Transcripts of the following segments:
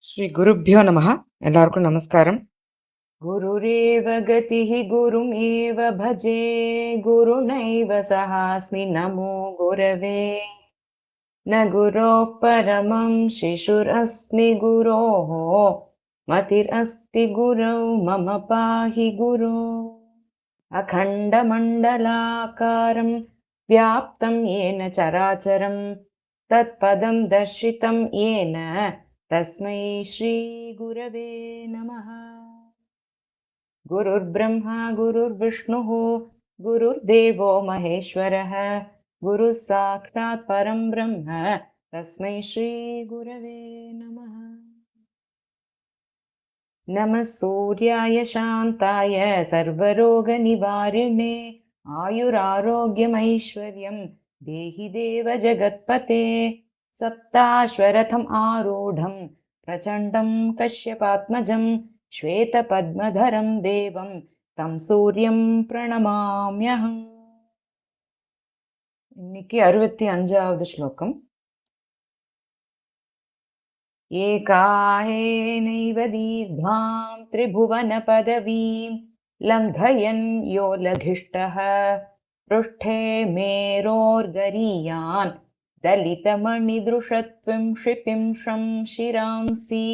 ஸ்ரீ குருப்யோ நமஹ. எல்லாருக்கும் நமஸ்காரம். குருரேவ கதிஹி குருமேவ பஜே குருநைவ சஹாஸ்மி நமோ குரவே ந குரோः பரமம் சிசுரஸ்மி குரோः மதிர் அஸ்தி குரௌ மம பாஹி குரு அகண்டமண்டலாகாரம் வியாப்தம் ஏன சராச்சரம் தத்பதம் தர்ஷிதம் ஏன தஸ்மை ஸ்ரீ குரவே நமஹ. குருர்ப்ரம்மா குருர்விஷ்ணுः குருர்தேவோ மகேஸ்வரः குருः சாக்ஷாத் பரம் பிரம்ம தஸ்மை ஸ்ரீ குரவே நமஹ. நமः சூர்யாய சாந்தாய சர்வரோக நிவாரிணே ஆயுராரோக்யமைஸ்வர்யம் தேஹி தேவ ஜகத்பதே சப்தாஸ்வரதம் ஆரூடம் பிரச்சண்டம் கஷ்யபாத்மஜம் ஸ்வேதபத்மதரம் தேவம் தம் சூர்யம் பிரணமாம்யஹம். இன்னைக்கு 65வது ஸ்லோகம். ஏகாஹேனைவ தீர்காம் திரிபுவன பதவீம் லங்கயன் யோ லகிஷ்டஹ பృష్ఠே மேரோர்கரீயான் दलितमणिदृशत्वं शिपिंशं शिरांसि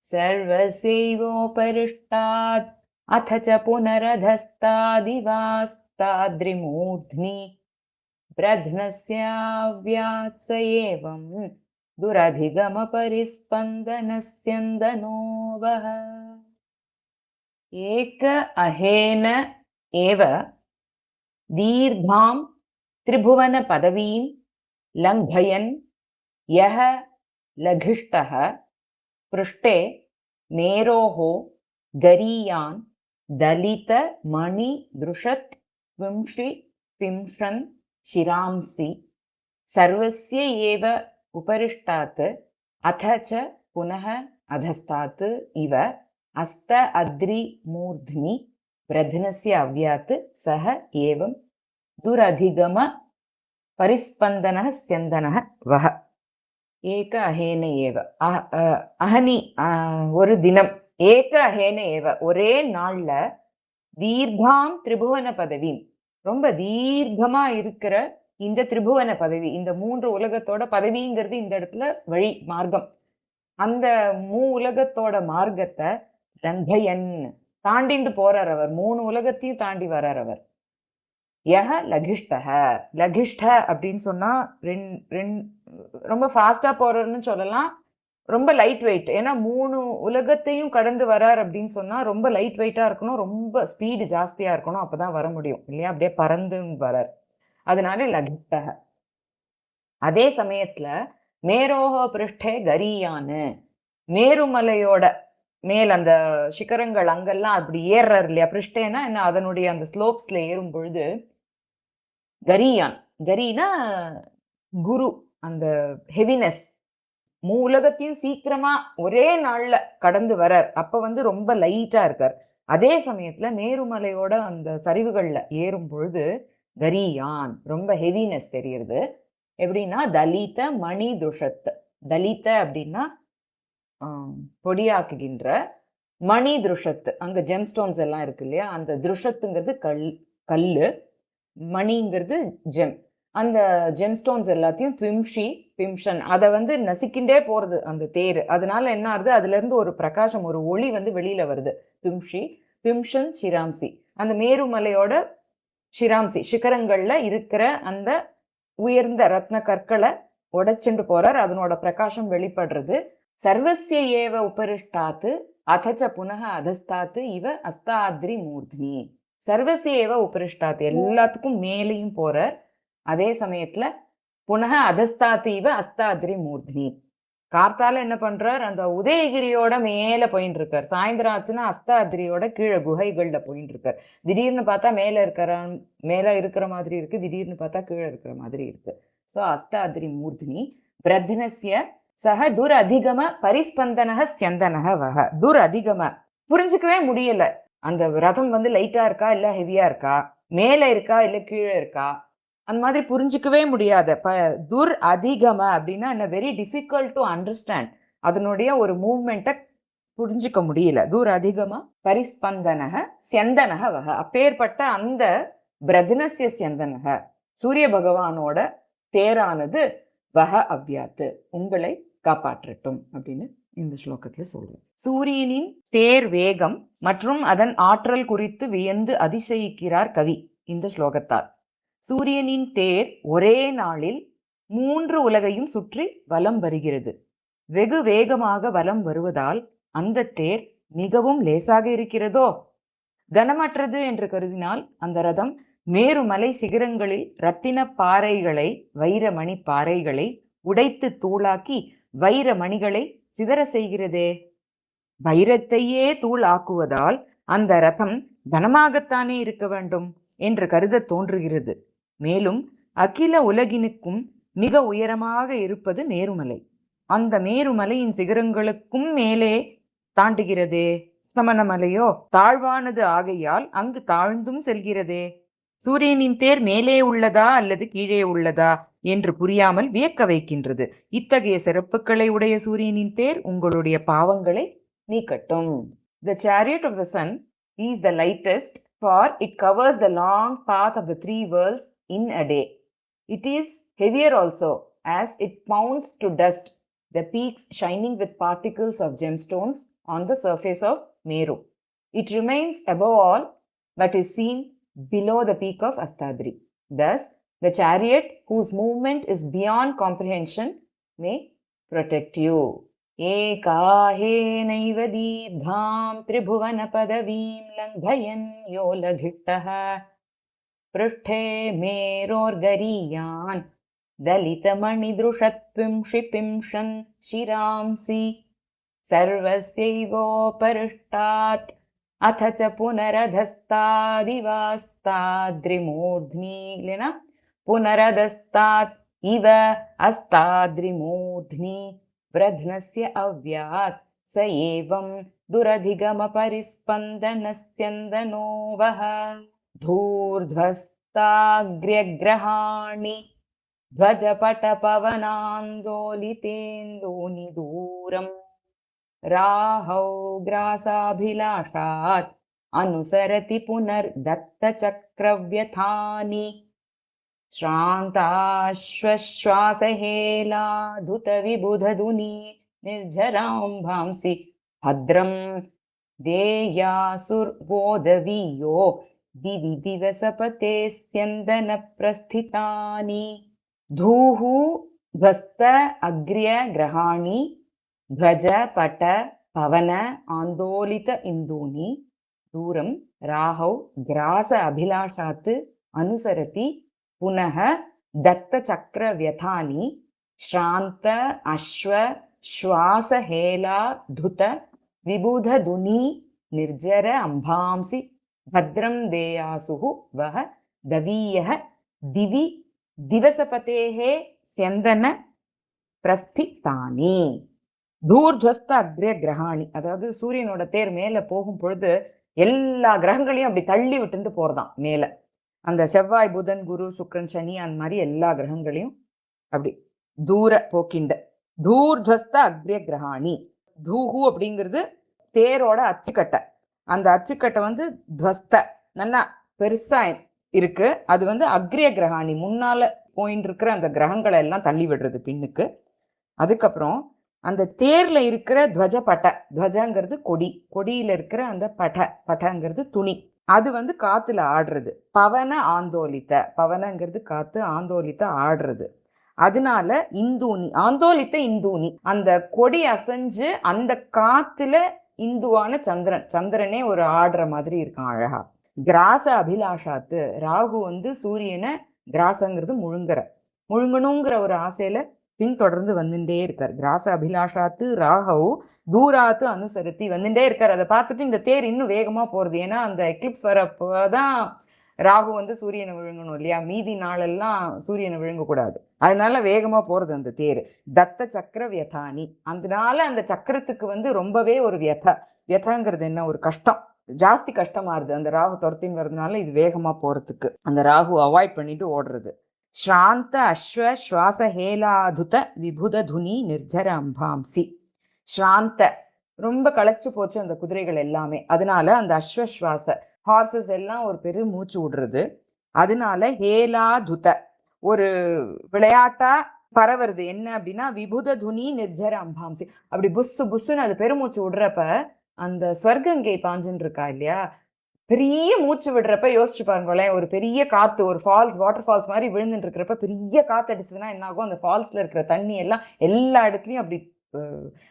सर्वसेवोपरिष्टाद् अथ च पुनरधस्तादिवास्ताद्रिमूर्ध्नि ब्रध्नस्याव्यात्स एवं दुरधिगमपरिस्पन्दनस्यन्दनो वः. एक अहेन एव दीर्घां त्रिभुवनपदवीं लङ्घयन् यः लघिष्ठः पृष्ठे मेरोः गरीयान् दलितमणिदृशत् विंशन् शिरांसि सर्वस्य एव उपरिष्टात् अथ च पुनः अधस्तात् इव अस्त अद्रिमूर्ध्नि ब्रध्नस्य अव्यात् सः एवं दुरधिगम பரிஸ்பந்தனः ஸ்யந்தனः வஹ. ஏக அஹேன ஏவ அஹனி ஒரு தினம், ஏக அஹேன ஏவ ஒரே நாள்ல, தீர்காம் திரிபுவன பதவி ரொம்ப தீர்க்கமா இருக்கிற இந்த திரிபுவன பதவி, இந்த 3 உலகத்தோட பதவிங்கிறது இந்த இடத்துல வழி மார்க்கம், அந்த உலகத்தோட மார்க்கத்தை லங்கயன் தாண்டிட்டு போறார் அவர். 3 உலகத்தையும் தாண்டி வர்றார் அவர். யஹ லகிஷ்டஹ, லகிஷ்ட அப்படின்னு சொன்னா ரொம்ப ஃபாஸ்டா போறன்னு சொல்லலாம், ரொம்ப லைட் வெயிட். ஏன்னா 3 உலகத்தையும் கடந்து வரார் அப்படின்னு சொன்னா ரொம்ப லைட் வெயிட்டா இருக்கணும், ரொம்ப ஸ்பீடு ஜாஸ்தியா இருக்கணும், அப்பதான் வர முடியும் இல்லையா? அப்படியே பறந்து வரார், அதனால லகிஷ்டஹ. அதே சமயத்துல மேரோஹ பிருஷ்டே கரியான்னு, மேருமலையோட மேல் அந்த சிகரங்கள் அங்கெல்லாம் அப்படி ஏறார் இல்லையா? பிருஷ்டேனா என்ன, அதனுடைய அந்த ஸ்லோப்ஸ்ல ஏறும் பொழுது கரியான், கரினா குரு, அந்த ஹெவினஸ், உலகத்தையும் சீக்கிரமா ஒரே நாள்ல கடந்து வரார். அப்ப ரொம்ப லைட்டா இருக்கார். அதே சமயத்துல மேருமலையோட அந்த சரிவுகள்ல ஏறும் பொழுது கரியான் ரொம்ப ஹெவினஸ் தெரியுது. எப்படின்னா தலித மணி துஷத், தலித அப்படின்னா பொடியாக்குகின்ற, மணி திருஷத்து அங்க ஜெம்ஸ்டோன்ஸ் எல்லாம் இருக்கு இல்லையா? அந்த திருஷத்துங்கிறது கல்லு, மணிங்கிறது ஜெம். அந்த ஜெம்ஸ்டோன்ஸ் எல்லாத்தையும் பிம்ஷன் அதை நசிக்கின்றே போறது அந்த தேர். அதனால என்ன ஆகுது, அதுல இருந்து ஒரு பிரகாசம், ஒரு ஒளி வெளியில வருது. பிம்ஷன் ஷிராம்சி, அந்த மேருமலையோட ஷிராம்சி சிகரங்கள்ல இருக்கிற அந்த உயர்ந்த ரத்ன கற்களை உடைச்சுண்டு போறார், அதனோட பிரகாசம் வெளிப்படுறது. சர்வஸ்ய ஏவ உபரிஷ்டாத்து அதச்ச புனக அதஸ்தாத்து இவ அஸ்தாத்ரி மூர்த்னி. சர்வஸ்ய ஏவ உபரிஷ்டாத்து, எல்லாத்துக்கும் மேலையும் போறார். அதே சமயத்துல புனக அதஸ்தாத்து இவ அஸ்தாத்ரி மூர்த்னி. கார்த்தால என்ன பண்றார், அந்த உதயகிரியோட மேல போயின்னு இருக்கார். சாயந்தரம் ஆச்சுன்னா அஸ்தாத்ரியோட கீழே குகைகள்ல போயின்னு இருக்கார். திடீர்னு பார்த்தா மேல இருக்கிற மாதிரி இருக்கு, திடீர்னு பார்த்தா கீழே இருக்கிற மாதிரி இருக்கு. சோ அஸ்தாத்ரி மூர்த்னி பிரத்னஸ்ய சக துர் அதிகம பரிஸ்பந்தனக ஸ்யந்தனக வக. துர் அதிகம புரிஞ்சுக்கவே முடியல, அந்த ரதம் லைட்டா இருக்கா இல்ல ஹெவியா இருக்கா, மேல இருக்கா இல்ல கீழே இருக்கா, அந்த மாதிரி புரிஞ்சுக்கவே முடியாத துர் அதிகம அப்படின்னா என்ன, வெரி டிஃபிகல்ட் டு அண்டர்ஸ்டாண்ட். அதனுடைய ஒரு மூவ்மெண்ட்டை புரிஞ்சுக்க முடியல. தூர அதிகமா பரிஸ்பந்தனக செந்தனக வக, அப்பேற்பட்ட அந்த பிரக்னஸ்ய செந்தனக சூரிய பகவானோட தேரானது வக அவ்யாத்து உங்களை காப்பாற்றட்டும் அப்படின்னு இந்த ஸ்லோகத்துல சொல்றேன். சூரியனின் தேர் வேகம் மற்றும் அதன் ஆற்றல் குறித்து வியந்து அதிசயிக்கிறார் கவி இந்த ஸ்லோகத்தால். சூரியனின் தேர் ஒரே நாளில் 3 உலகையும் சுற்றி வலம் வருகிறது. வெகு வேகமாக வலம் வருவதால் அந்த தேர் மிகவும் லேசாக இருக்கிறதோ? கனமற்றது என்று கருதினால் அந்த ரதம் மேருமலை சிகரங்களில் இரத்தின பாறைகளை, வைரமணி பாறைகளை உடைத்து தூளாக்கி வைரமணிகளை சிதற செய்கிறதே. வைரத்தையே தூள் ஆக்குவதால் அந்த ரதம் கனமாகத்தானே இருக்க வேண்டும் என்று கருத தோன்றுகிறது. மேலும் அகில உலகினுக்கும் மிக உயரமாக இருப்பது மேருமலை. அந்த மேருமலையின் சிகரங்களுக்கும் மேலே தாண்டுகிறதே. சமணமலையோ தாழ்வானது ஆகையால் அங்கு தாழ்ந்தும் செல்கிறதே. சூரியனின் தேர் மேலே உள்ளதா அல்லது கீழே உள்ளதா என்று புரியாமல் வியக்க வைக்கின்றது. இத்தகைய சிறப்புகளை உடைய சூரியனின் தேர் உங்களுடைய பாவங்களை நீக்கட்டும். The chariot of the sun is the lightest, for it covers the long path of the 3 worlds in a day. It is heavier also, as it pounds to dust the peaks shining with particles of gemstones on the surface of Meru. It remains above all but is seen below the peak of Astadri. Thus, the chariot, whose movement is beyond comprehension, may protect you. Ekahenaiva didham tribhuvana padavim langhayan yolaghittaha पृष्ठे मेरोर्गरीयान् दलितमणिदृशत्विं क्षिपिंशन् शिरांसि सर्वस्यैवोपरिष्टात् अथ च पुनरधस्तादिवास्ताद्रिमूर्ध्नि पुनरधस्तात् इव अस्ताद्रिमूर्ध्नि ब्रध्नस्य अव्यात् स एवं दुरधिगमपरिस्पन्दनस्यन्दनो वः धूर्ध्वस्ताग्र्यग्रहाणि ध्वजपटपवनान्दोलितेन्दूनि दूरम् राहौ ग्रासाभिलाषात् अनुसरति पुनर्दत्तचक्रव्यथानि श्रान्ताश्वश्वासहेलाधुतविबुधधुनी निर्झराम्भांसि भद्रं देयासुर्गोदवीयो दिवि दिवसपते स्यन्दनप्रस्थितानि धूः ध्वस्त अग्र्य ग्रहाणि ध्वज पट पवन आन्दोलित इन्दूनि दूरं राहौ ग्रास अभिलाषात् अनुसरति पुनः दत्तचक्रव्यथानि श्रान्त अश्व श्वासहेलाधुत विबुधधुनी निर्जर अम्भांसि भद्रं देयासुः वः दवीयः दिवि दिवसपतेः स्यन्दन பிரஸ்திதானி. தூர்துவஸ்த அக்ரிய கிரகாணி, அதாவது சூரியனோட தேர் மேல போகும் பொழுது எல்லா கிரகங்களையும் அப்படி தள்ளி விட்டுட்டு போறதாம் மேல. அந்த செவ்வாய் புதன் குரு சுக்ரன் சனி அந்த மாதிரி எல்லா கிரகங்களையும் அப்படி தூர போக்கிண்ட. தூர்துவஸ்த அக்ரிய கிரகாணி, தூஹு அப்படிங்கிறது தேரோட அச்சுக்கட்டை. அந்த அச்சுக்கட்டை துவஸ்த நல்லா பெருசா இருக்கு. அது அக்ரிய கிரகாணி, முன்னால போயின்னு இருக்கிற அந்த கிரகங்களை எல்லாம் தள்ளி விடுறது பின்னுக்கு. அதுக்கப்புறம் அந்த தேர்ல இருக்கிற துவஜ பட்ட, துவஜங்கிறது கொடி, கொடியில இருக்கிற அந்த பட்டங்கிறது துணி, அது காத்துல ஆடுறது. பவன ஆந்தோலித்த, பவனங்கிறது காத்து, ஆந்தோலித்த ஆடுறது. அதனால இந்தூனி, ஆந்தோலித்த இந்தூனி, அந்த கொடி அசைஞ்சு அந்த காத்துல இந்துவான சந்திரன், சந்திரனே ஒரு ஆடுற மாதிரி இருக்கான் அழகா. கிராச அபிலாஷாத்து, ராகு சூரியனை கிராசங்கிறது முழுங்கணுங்கிற ஒரு ஆசையில பின்தொடர்ந்து வந்துட்டே இருக்கார். கிராச அபிலாஷாத்து ராகவு தூராத்து அனுசரித்தி வந்துட்டே இருக்கார். அதை பார்த்துட்டு இந்த தேர் இன்னும் வேகமா போறது. ஏன்னா அந்த எக்லிப்ஸ் வரப்போதான் ராகு சூரியனை விழுங்கணும் இல்லையா, மீதி நாளெல்லாம் சூரியனை விழுங்கக்கூடாது. அதனால வேகமா போறது அந்த தேர். தத்த சக்கர வியதானி, அதனால அந்த சக்கரத்துக்கு ரொம்பவே ஒரு வியதாங்கிறது என்ன, ஒரு கஷ்டம், ஜாஸ்தி கஷ்டமா இருது. அந்த ராகு துரத்தின்னு வர்றதுனால இது வேகமா போறதுக்கு அந்த ராகு அவாய்ட் பண்ணிட்டு ஓடுறது. ஸ்ராந்த அஸ்வ ஸ்வாச ஹேலாதுத விபுத துனி நிர்ஜர அம்பாம்சி, ஸ்ராந்த, ரொம்ப களைச்சு போச்சு அந்த குதிரைகள் எல்லாமே. அதனால அந்த அஸ்வஸ்வாச ஹார்சஸ் எல்லாம் ஒரு பெரு மூச்சு விடுறது. அதனால ஹேலாதுத, ஒரு விளையாட்டா பரவுறது என்ன அப்படின்னா விபுத துனி நிர்ஜர அம்பாம்சி. அப்படி புஸ்ஸு புஸ்ஸுன்னு அது பெருமூச்சு விடுறப்ப அந்த ஸ்வர்கங்கை பாஞ்சுன்னு இருக்கா இல்லையா, பெரிய மூச்சு விடுறப்ப யோசிச்சு பாருங்களேன், ஒரு பெரிய காத்து, ஒரு ஃபால்ஸ், வாட்டர் ஃபால்ஸ் மாதிரி விழுந்துட்டு இருக்கிறப்ப பெரிய காத்து அடிச்சதுன்னா என்ன ஆகும், அந்த ஃபால்ஸ்ல இருக்கிற தண்ணி எல்லாம் எல்லா இடத்துலயும் அப்படி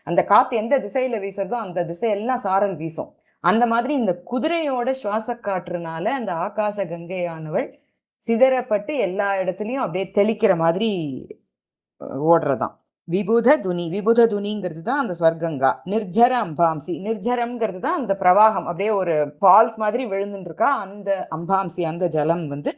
அந்த காத்து எந்த திசையில வீசுறதோ அந்த திசையெல்லாம் சாரல் வீசும். அந்த மாதிரி இந்த குதிரையோட சுவாச காற்றுனால அந்த ஆகாச கங்கையானவள் சிதறப்பட்டு எல்லா இடத்துலயும் அப்படியே தெளிக்கிற மாதிரி ஓடுறதாம். விபுத துனி, விபுத துனிங்கிறது தான் அந்த ஸ்வர்கங்கா. நிர்ஜர அம்பாம்சி, நிர்ஜரம்ங்கிறது தான் அந்த பிரவாகம், அப்படியே ஒரு ஃபால்ஸ் மாதிரி விழுந்துட்டு இருக்கா அந்த அம்பாம்சி, அந்த ஜலம் வருது.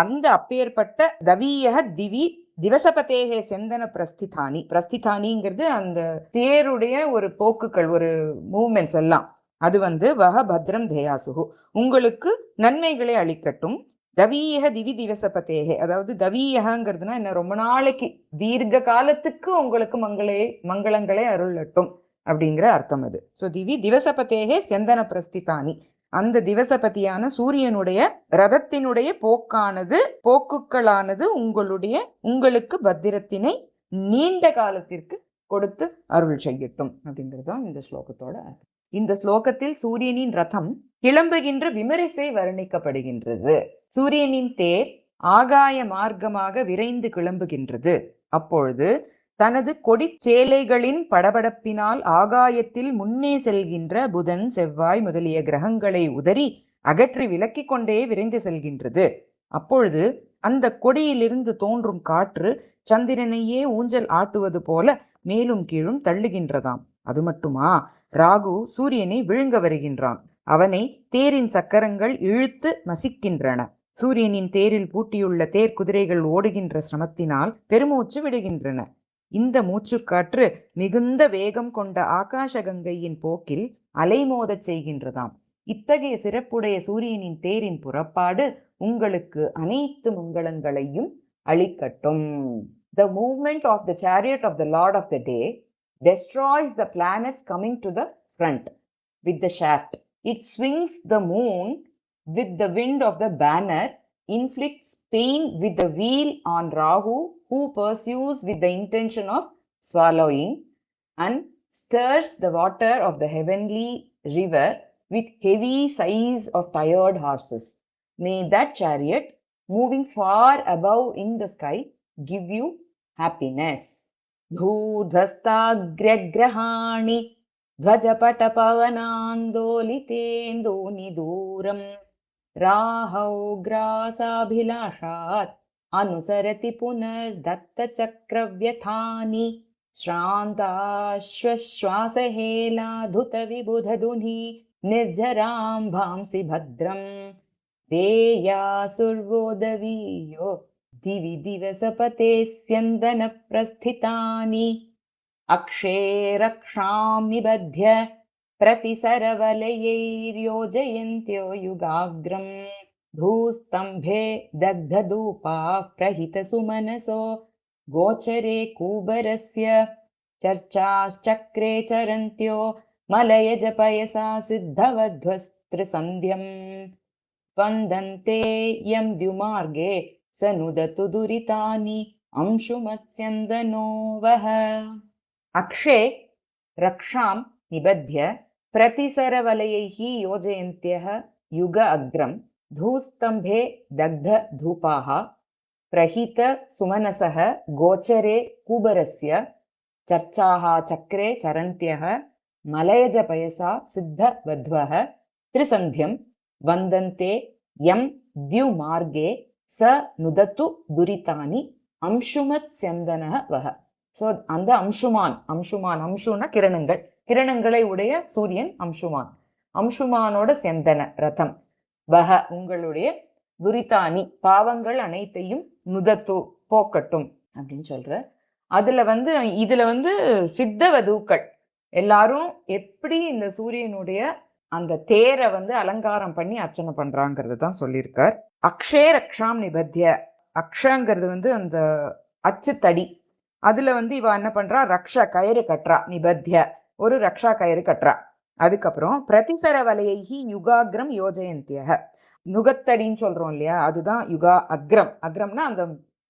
அந்த அப்பேற்பட்ட தவீய திவி திவசபதேகே செந்தன பிரஸ்திதானி, பிரஸ்திதானிங்கிறது அந்த தேருடைய ஒரு போக்குகள், ஒரு மூவ்மெண்ட்ஸ் எல்லாம். அது வக பத்ரம் தேயாசுகு, உங்களுக்கு நன்மைகளை அளிக்கட்டும். தவீயக திவி திவசபதேகே, அதாவது தவீயகங்கிறதுனா என்ன, ரொம்ப நாளைக்கு தீர்க்க காலத்துக்கு உங்களுக்கு மங்களங்களை அருளட்டும் அப்படிங்கிற அர்த்தம் அது. ஸோ திவி திவசபதேகே செந்தன பிரஸ்திதானி, அந்த திவசபதியான சூரியனுடைய ரதத்தினுடைய போக்குகளானது உங்களுக்கு பத்திரத்தினை நீண்ட காலத்திற்கு கொடுத்து அருள் செய்யட்டும் அப்படிங்கிறதுதான் இந்த ஸ்லோகத்தோட அர்த்தம். இந்த ஸ்லோகத்தில் சூரியனின் ரதம் கிளம்புகின்ற விமரிசை வர்ணிக்கப்படுகின்றது. சூரியனின் தேர் ஆகாய மார்க்கமாக விரைந்து கிளம்புகின்றது. அப்பொழுது தனது கொடிச்சேலைகளின் படபடப்பினால் ஆகாயத்தில் முன்னே செல்கின்ற புதன், செவ்வாய் முதலிய கிரகங்களை உதறி அகற்றி விலக்கிக் கொண்டே விரைந்து செல்கின்றது. அப்பொழுது அந்த கொடியிலிருந்து தோன்றும் காற்று சந்திரனையே ஊஞ்சல் ஆட்டுவது போல மேலும் கீழும் தள்ளுகின்றதாம். அது மட்டுமா, ராகு சூரியனை விழுங்க வருகின்றான். அவனை தேரின் சக்கரங்கள் இழுத்து மசிக்கின்றன. சூரியனின் தேரில் பூட்டியுள்ள தேர் குதிரைகள் ஓடுகின்ற சிரமத்தினால் பெருமூச்சு விடுகின்றன. இந்த மூச்சுக்காற்று மிகுந்த வேகம் கொண்ட ஆகாஷ கங்கையின் போக்கில் அலைமோதச் செய்கின்றதாம். இத்தகைய சிறப்புடைய சூரியனின் தேரின் புறப்பாடு உங்களுக்கு அனைத்து மங்களங்களையும் அளிக்கட்டும். The movement of the chariot of the Lord of the day destroys the planets coming to the front with the shaft. It swings the moon with the wind of the banner, inflicts pain with the wheel on Rahu, who pursues with the intention of swallowing, and stirs the water of the heavenly river with heavy sighs of tired horses. May that chariot, moving far above in the sky, give you happiness. Dhudhastagragrahani dhvajapatapavanandolitenduni dooram rahau grasabhilashat anusarati punar datta chakravyathani shrantashvashvasahela dhuta vibudhaduni nirjaram bhamsi bhadram deya survodaviyo दिवि दिवसपते स्यन्दन प्रस्थितानि अक्षेरक्षां निबध्य प्रतिसरवलयैर्योजयन्त्यो युगाग्रम् भूस्तम्भे दग्धधूपाः प्रहितसुमनसो गोचरे कूबरस्य चर्चाश्चक्रे चरन्त्यो मलयजपयसा सिद्धवध्वस्त्रिसन्ध्यम् वन्दन्ते यं द्युमार्गे सनुदतु दुरितानि अंशुमत्स्यन्दनो वः. अक्षे रक्षां निबध्य प्रतिसरवलयैः योजयन्त्यः युग अग्रं धूस्तम्भे दग्धधूपाः प्रहितसुमनसः गोचरे कूबरस्य चर्चाः चक्रे चरन्त्यः मलयजपयसा सिद्धवध्वः त्रिसन्ध्यं वन्दन्ते यं द्युमार्गे ச நுதத்து துரிதானி அம்சுமத் செந்தனக வக. So அந்த அம்சுமான் அம்சுனா கிரணங்களை உடைய சூரியன் அம்சுமானோட செந்தன ரதம் வக உங்களுடைய துரிதானி பாவங்கள் அனைத்தையும் நுதத்து போக்கட்டும் அப்படின்னு சொல்ற. இதுல சித்தவதூக்கள் எல்லாரும் எப்படி இந்த சூரியனுடைய அந்த தேரை அலங்காரம் பண்ணி அர்ச்சனை பண்றாங்கிறது தான் சொல்லியிருக்கார். அக்ஷே ரக்ஷாம் நிபத்திய, அக்ஷங்கிறது அந்த அச்சு தடி, அதுல இவ என்ன பண்றா, ரக்ஷ கயிறு கட்டுறா, நிபத்திய ஒரு ரக்ஷா கயிறு கட்டுறா. அதுக்கப்புறம் பிரதிசர வலையைஹி யுகாகிரம் யோஜயந்தியக, நுகத்தடின்னு சொல்றோம் இல்லையா, அதுதான் யுகா அக்ரம். அக்ரம்னா அந்த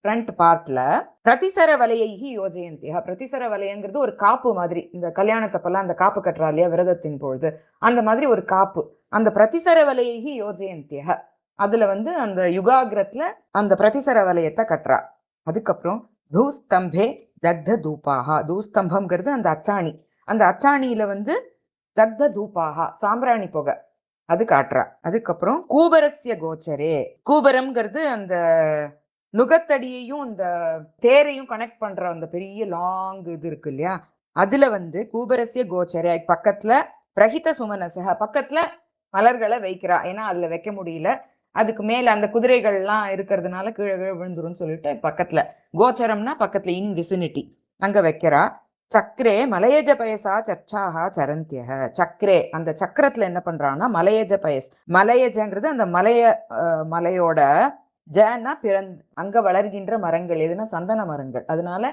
ஃப்ரண்ட் பார்ட்ல. பிரதிசர வலையைஹி யோஜயந்தியக, பிரதிசர வலையங்கிறது ஒரு காப்பு மாதிரி. இந்த கல்யாணத்தப்பெல்லாம் அந்த காப்பு கட்டுறா இல்லையா விரதத்தின் பொழுது, அந்த மாதிரி ஒரு காப்பு. அந்த பிரதிசர வலையைஹி யோஜயந்தியக, அதுல அந்த யுகாகிரத்துல அந்த பிரதிசர வலயத்தை கட்டுறா. அதுக்கப்புறம் தூஸ்தம்பே தக்த தூபாகா, தூஸ்தம்பம்ங்கிறது அந்த அச்சாணி, அந்த அச்சாணியில தக்த தூபாகா சாம்பிராணி புகை, அது காட்டுறா. அதுக்கப்புறம் கூபரஸ்ய கோச்சரே, கூபரம்ங்கிறது அந்த நுகத்தடியையும் இந்த தேரையும் கனெக்ட் பண்ற அந்த பெரிய லாங் இது இருக்கு இல்லையா, அதுல கூபரஸ்ய கோச்சரே பக்கத்துல பிரஹித சுமனசக, பக்கத்துல மலர்களை வைக்கிறா. ஏன்னா அதுல வைக்க முடியல, அதுக்கு மேல அந்த குதிரைகள்லாம் இருக்கிறதுனால கீழே கீழே விழுந்துரும் சொல்லிட்டு பக்கத்துல, கோச்சரம்னா பக்கத்துல, இன் விசினிட்டி, அங்க வைக்கிறா. சக்கரே மலையஜ பயசா சர்ச்சாகா சரந்தியக, சக்கரே அந்த சக்கரத்துல என்ன பண்றான்னா மலையஜ பயஸ், மலையஜங்கிறது அந்த மலையோட, ஜனா அங்க வளர்கின்ற மரங்கள் எதுனா சந்தன மரங்கள், அதனால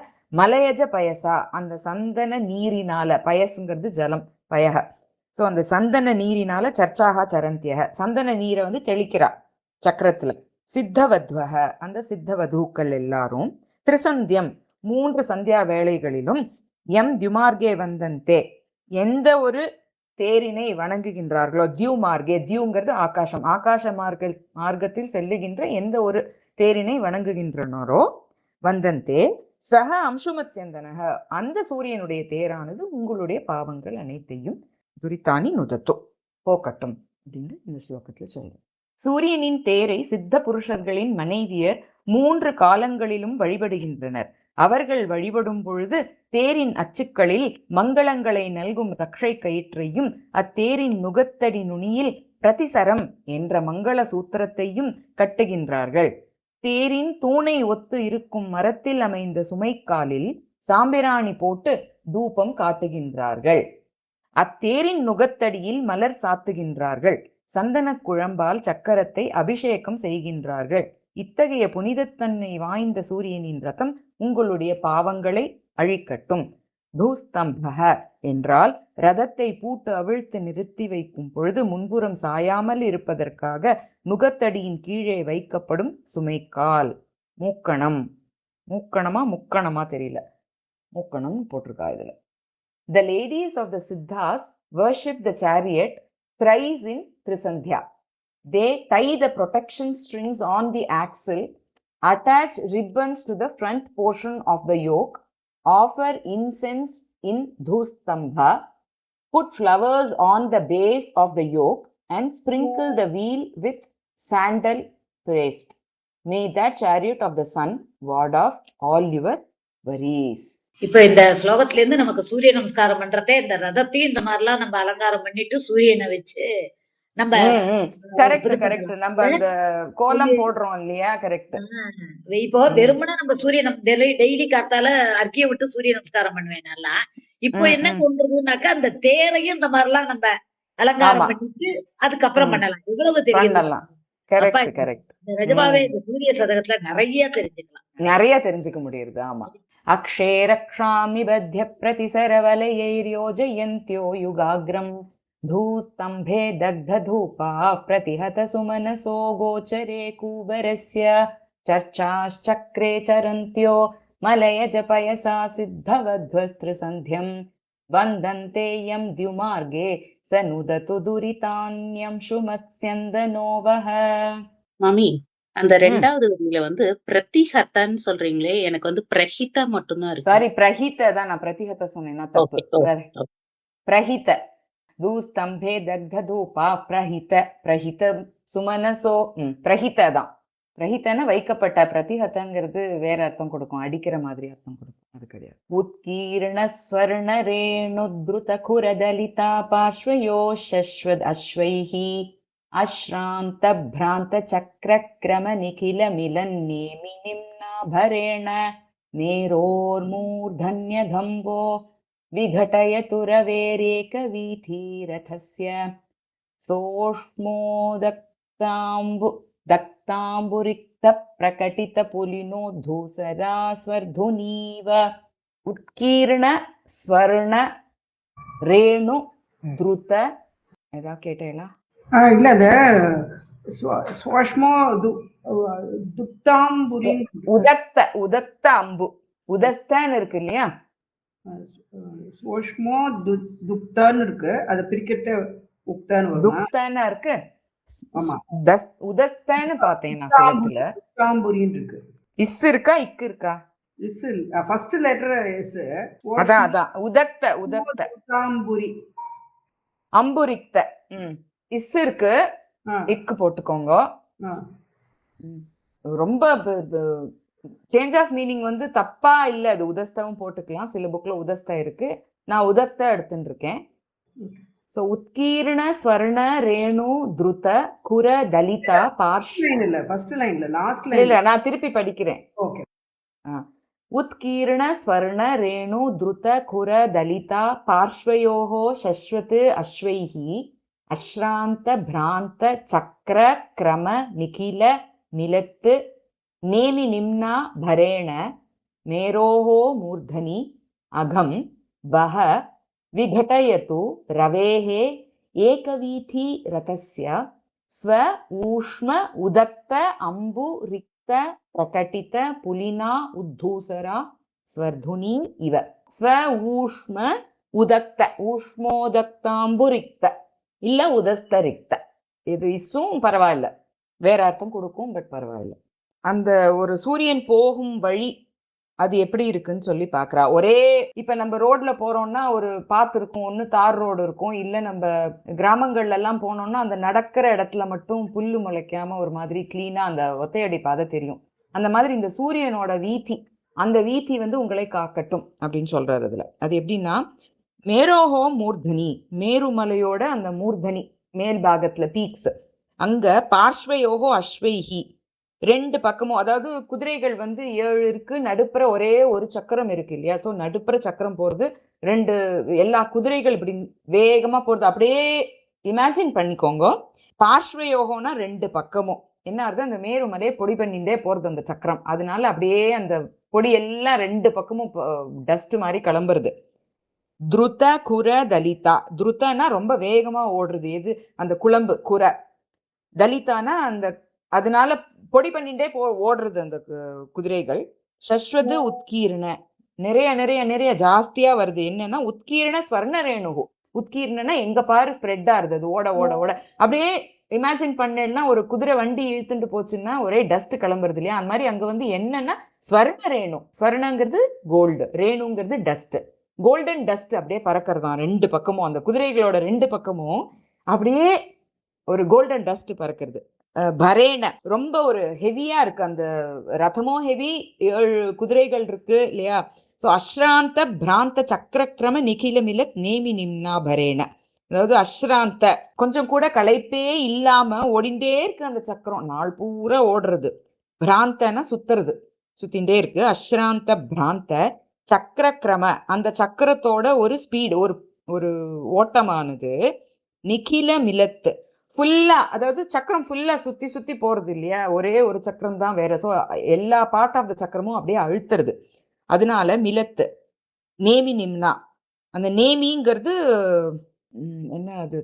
மலையஜ பயசா அந்த சந்தன நீரினால, பயசுங்கிறது ஜலம், பயக, ஸோ அந்த சந்தன நீரினால சர்ச்சாகா சரந்தியக சந்தன நீரை தெளிக்கிறா சக்கரத்துல. சித்தவத்வக அந்த சித்தவதூக்கள் எல்லாரும், திரிசந்தியம் 3 சந்தியா வேளைகளிலும், எம் தியுமார்கே வந்தந்தே எந்த ஒரு தேரினை வணங்குகின்றார்களோ, தியூ மார்கே, தியூங்கிறது ஆகாசம், ஆகாச மார்க்கத்தில் செல்லுகின்ற எந்த ஒரு தேரினை வணங்குகின்றனரோ, வந்தந்தே சக அம்சுமத் செந்தனக அந்த சூரியனுடைய தேரானது உங்களுடைய பாவங்கள் அனைத்தையும் துரித்தானி நுதத்தோ போக்கட்டும் அப்படின்னு இந்த ஸ்லோகத்துல சொல்றோம். சூரியனின் தேரை சித்த புருஷர்களின் மனைவியர் 3 காலங்களிலும் வழிபடுகின்றனர். அவர்கள் வழிபடும் பொழுது தேரின் அச்சுக்களில் மங்களங்களை நல்கும் ரக்ஷை கயிற்றையும் அத்தேரின் நுகத்தடி நுனியில் பிரதிசரம் என்ற மங்கள சூத்திரத்தையும் கட்டுகின்றார்கள். தேரின் தூணை ஒத்து இருக்கும் மரத்தில் அமைந்த சுமைக்காலில் சாம்பிராணி போட்டு தூபம் காட்டுகின்றார்கள். அத்தேரின் நுகத்தடியில் மலர் சாத்துகின்றார்கள். சந்தன குழம்பால் சக்கரத்தை அபிஷேகம் செய்கின்றார்கள். இத்தகைய புனிதத்தன்மை வாய்ந்த சூரியனின் ரதம் உங்களுடைய பாவங்களை அழிக்கட்டும். தூஸ்தம்பக என்றால் ரதத்தை பூட்டு அவிழ்த்து நிறுத்தி வைக்கும் பொழுது முன்புறம் சாயாமல் இருப்பதற்காக நுகத்தடியின் கீழே வைக்கப்படும் சுமைக்கால். மூக்கணம், மூக்கணமா முக்கணமா தெரியல, மூக்கணம் போட்டிருக்கா இதுல. The ladies of the Siddhas worship the chariot thrice in Trisandhya. They tie the protection strings on the axle, attach ribbons to the front portion of the yoke, offer incense in Dhustambha, put flowers on the base of the yoke, and sprinkle the wheel with sandal paste. May that chariot of the sun ward off all your worries. இப்ப இந்த ஸ்லோகத்துல இருந்து நமக்கு சூரிய நமஸ்காரம் பண்றதே, இந்த ரதத்தையும் இந்த மாதிரி எல்லாம் நம்ம அலங்காரம் பண்ணிட்டு சூரியனை வச்சு நம்ம கரெக்ட் நம்ம அந்த கோலம் போடுறோம் இல்லையா, கரெக்ட். இப்போ வெறுமனா நம்ம சூரியன் டெய்லி காத்தால அர்க்கிய விட்டு சூரிய நமஸ்காரம் பண்ணுவேன் நல்லா. இப்போ என்ன கொண்டுருக்குனாக்கா அந்த தேரையும் இந்த மாதிரி எல்லாம் நம்ம அலங்காரம் பண்ணிட்டு அதுக்கப்புறம் பண்ணலாம். இவ்வளவு தெரியும். நிஜமாவே இந்த சூரிய சதகத்துல நிறைய தெரிஞ்சுக்க முடியுது. ஆமா. அக்ஷேரக்ஷாமி பத்ய பிரதிசரவலயைர்யோஜயந்த்யோ யுகாக்ரம் धूस्तंभे दग्धधूपाः प्रतिहत सुमनसो गोचरे कुबरस्य चर्चाश्चक्रे चरन्त्यो मलयजपयसा सिद्धवध्वस्त्रिसन्ध्यं वन्दन्ते यं द्युमार्गे स नुदतु दुरितान्यं शुमत्स्यन्दनोवः. மாமி, அந்த 2வது வரியில பிரதிஹதன்னு சொல்றீங்களே, எனக்கு பிரஹித மட்டும்தான் இருக்கு. சாரி, பிரஹித தான், நான் பிரதிஹத சொன்னேன்னா தப்பு. பிரஹித தூஸ்தம்பே தக்தூபா பிரஹித, பிரஹித சுமனசோ, பிரஹித தான். பிரஹிதன வைக்கப்பட்ட, பிரதிஹதங்கிறது வேற அர்த்தம் கொடுக்கும், அடிக்கிற மாதிரி அர்த்தம் கொடுக்கும், அது கிடையாது. உத்கீர்ண ஸ்வர்ண ரேணுத்ருத குரதலிதா பார்ஷ்வயோ ஷஸ்வத் அஸ்வைஹி அஸ்ராந்த பிராந்த சக்ர கிரம நிகில மிலன் நேமி நிம்னாபரேண நேரோர்மூர்தன்ய கம்போ விகடயது ரவேரேக வீதீரதஸ்ய சோஷ்மோதக்தாம்பு தக்தாம்புரிக்த பிரகடித புலினோ தூசரா ஸ்வர்துனீவ. உட்கீர்ண ஸ்வர்ண ரேணு துருத ஏதாவது கேட்டேங்களா? இல்ல அந்த ஸ்வஷ்மோ துக்தாம்புரி உதக்த உதக்த அம்பு உதஸ்தன்னு இருக்கு இல்லையா? ஸ்வஷ்மோ துக்தான்னு இருக்கு, அதை பிரிக்கிறத உக்தான்னு வரும். துக்தன்னா இருக்கு. ஆமா. உதஸ்தன்னு பார்த்தேன் நான் சிலத்துல. துக்தாம்புரின்னு இருக்கு. இஸ் இருக்கா இக்கு இருக்கா? Is first letter is. அதான் அதான் உதக்த உதக்த துக்தாம்புரி அம்புரிக்த. இஸ் இருக்கு, இக்கு போட்டுக்கோங்க. ரொம்ப சேஞ்ச் ஆஃப் மீனிங் வந்து தப்பா இல்ல, அது உதஸ்தவும் போட்டுக்கலாம். சில புக்ல உதஸ்த இருக்கு, நான் உதக்த எடுத்துட்டு இருக்கேன். சோ உத்கீர்ண ஸ்வர்ண ரேணு துருத குர தலிதா இல்ல ஃபர்ஸ்ட் லைன்ல லாஸ்ட் லைன் இல்ல, நான் திருப்பி படிக்கிறேன். ஓகே. उत्कीर्ण स्वर्ण रेणु द्रुत कुर दलिता पार्श्वयोः शश्वत् अश्वैः अश्रान्त भ्रान्त चक्र क्रम निखिल मिलत् नेमि निम्ना भरेण मेरोः मूर्धनि अघं वह विघटयतु रवेः एकवीथि रथस्य स्व ऊष्म उदक्त अम्बु प्रकटित पुलिना उद्धूसरा स्वर्धुनी इव स्व ऊष्म उदक्त ஊஷ்மோதக்தாம்புரிக்த இல்ல உதஸ்தரிக்த. இது இஸ்ஸும் பரவாயில்ல, வேற அர்த்தம் கொடுக்கும், பட் பரவாயில்ல. அந்த ஒரு சூரியன் போகும் வழி அது எப்படி இருக்குன்னு சொல்லி பாக்குறா. ஒரே இப்ப நம்ம ரோட்ல போறோம்னா ஒரு பாத்து இருக்கும், ஒன்னு தார் ரோடு இருக்கும், இல்ல நம்ம கிராமங்கள்ல எல்லாம் போனோம்னா அந்த நடக்கிற இடத்துல மட்டும் புல்லு முளைக்காம ஒரு மாதிரி கிளீனா அந்த ஒத்தையடி பாதை தெரியும். அந்த மாதிரி இந்த சூரியனோட வீதி, அந்த வீதி வந்து உங்களை காக்கட்டும் அப்படின்னு சொல்றாரு இதுல. அது எப்படின்னா, மேரோஹோ மூர்தனி, மேருமலையோட அந்த மூர்தனி மேல் பாகத்துல பீக்ஸ், அங்க பார்ஷ்வயோகோ அஸ்வைஹி, ரெண்டு பக்கமும், அதாவது குதிரைகள் வந்து 7 இருக்கு, நடுப்புற ஒரே ஒரு சக்கரம் இருக்கு இல்லையா? சோ நடுப்புற சக்கரம் போறது, ரெண்டு எல்லா குதிரைகள் இப்படி வேகமா போறது, அப்படியே இமேஜின் பண்ணிக்கோங்க. பார்ஷ்வயோகம்னா ரெண்டு பக்கமும் என்ன அர்த்தம், அந்த மேருமலையை பொடி பண்ணிட்டே போறது அந்த சக்கரம், அதனால அப்படியே அந்த பொடி எல்லாம் ரெண்டு பக்கமும் டஸ்ட் மாதிரி கிளம்புறது. துருத குர தலிதா, துருத்தனா ரொம்ப வேகமா ஓடுறது, எது அந்த குழம்பு, குர தலிதானா அந்த அதனால பொடி பண்ணிட்டே ஓடுறது அந்த குதிரைகள். சஸ்வது உத்கீர்ண, நிறைய நிறைய நிறைய ஜாஸ்தியா வருது. என்னன்னா உத்கீர்ண ஸ்வர்ண ரேணுகு, உத்கீர்ணனா எங்க பாரு ஸ்ப்ரெட் ஆறுது, அது ஓட ஓட ஓட அப்படியே இமேஜின் பண்ணேன்னா ஒரு குதிரை வண்டி இழுத்துட்டு போச்சுன்னா ஒரே டஸ்ட் கிளம்புறது இல்லையா? அந்த மாதிரி அங்க வந்து என்னன்னா ஸ்வர்ண ரேணு, ஸ்வர்ணங்கிறது கோல்டு, ரேணுங்கிறது டஸ்ட், கோல்டன் டஸ்ட் அப்படியே பறக்கிறதான் ரெண்டு பக்கமும், அந்த குதிரைகளோட ரெண்டு பக்கமும் அப்படியே ஒரு கோல்டன் டஸ்ட் பறக்கிறது. பரேன ரொம்ப ஒரு ஹெவியா இருக்கு, அந்த ரதமும் ஹெவி, 7 குதிரைகள் இருக்கு இல்லையா? ஸோ அஸ்ராந்த பிராந்த சக்கரக்கிரம நிகில மிலத் நேமி நிம்னா பரேன, அதாவது அஸ்ராந்த கொஞ்சம் கூட களைப்பே இல்லாம ஓடிண்டே இருக்கு அந்த சக்கரம், நாள் பூரா ஓடுறது. பிராந்தனா சுத்துறது, சுத்தின்ண்டே இருக்கு. அஸ்ராந்த பிராந்த சக்கரக்கிரம, அந்த சக்கரத்தோட ஒரு ஸ்பீடு, ஒரு ஓட்டமானது. நிகில மிலத்து ஃபுல்லா, அதாவது சக்கரம் ஃபுல்லா சுத்தி சுத்தி போறது இல்லையா? ஒரே ஒரு சக்கரம் தான் வேற, ஸோ எல்லா பார்ட் ஆஃப் த சக்கரமும் அப்படியே அழுத்துறது. அதனால மிலத்து நேமி நிம்னா, அந்த நேமிங்கிறது என்ன அது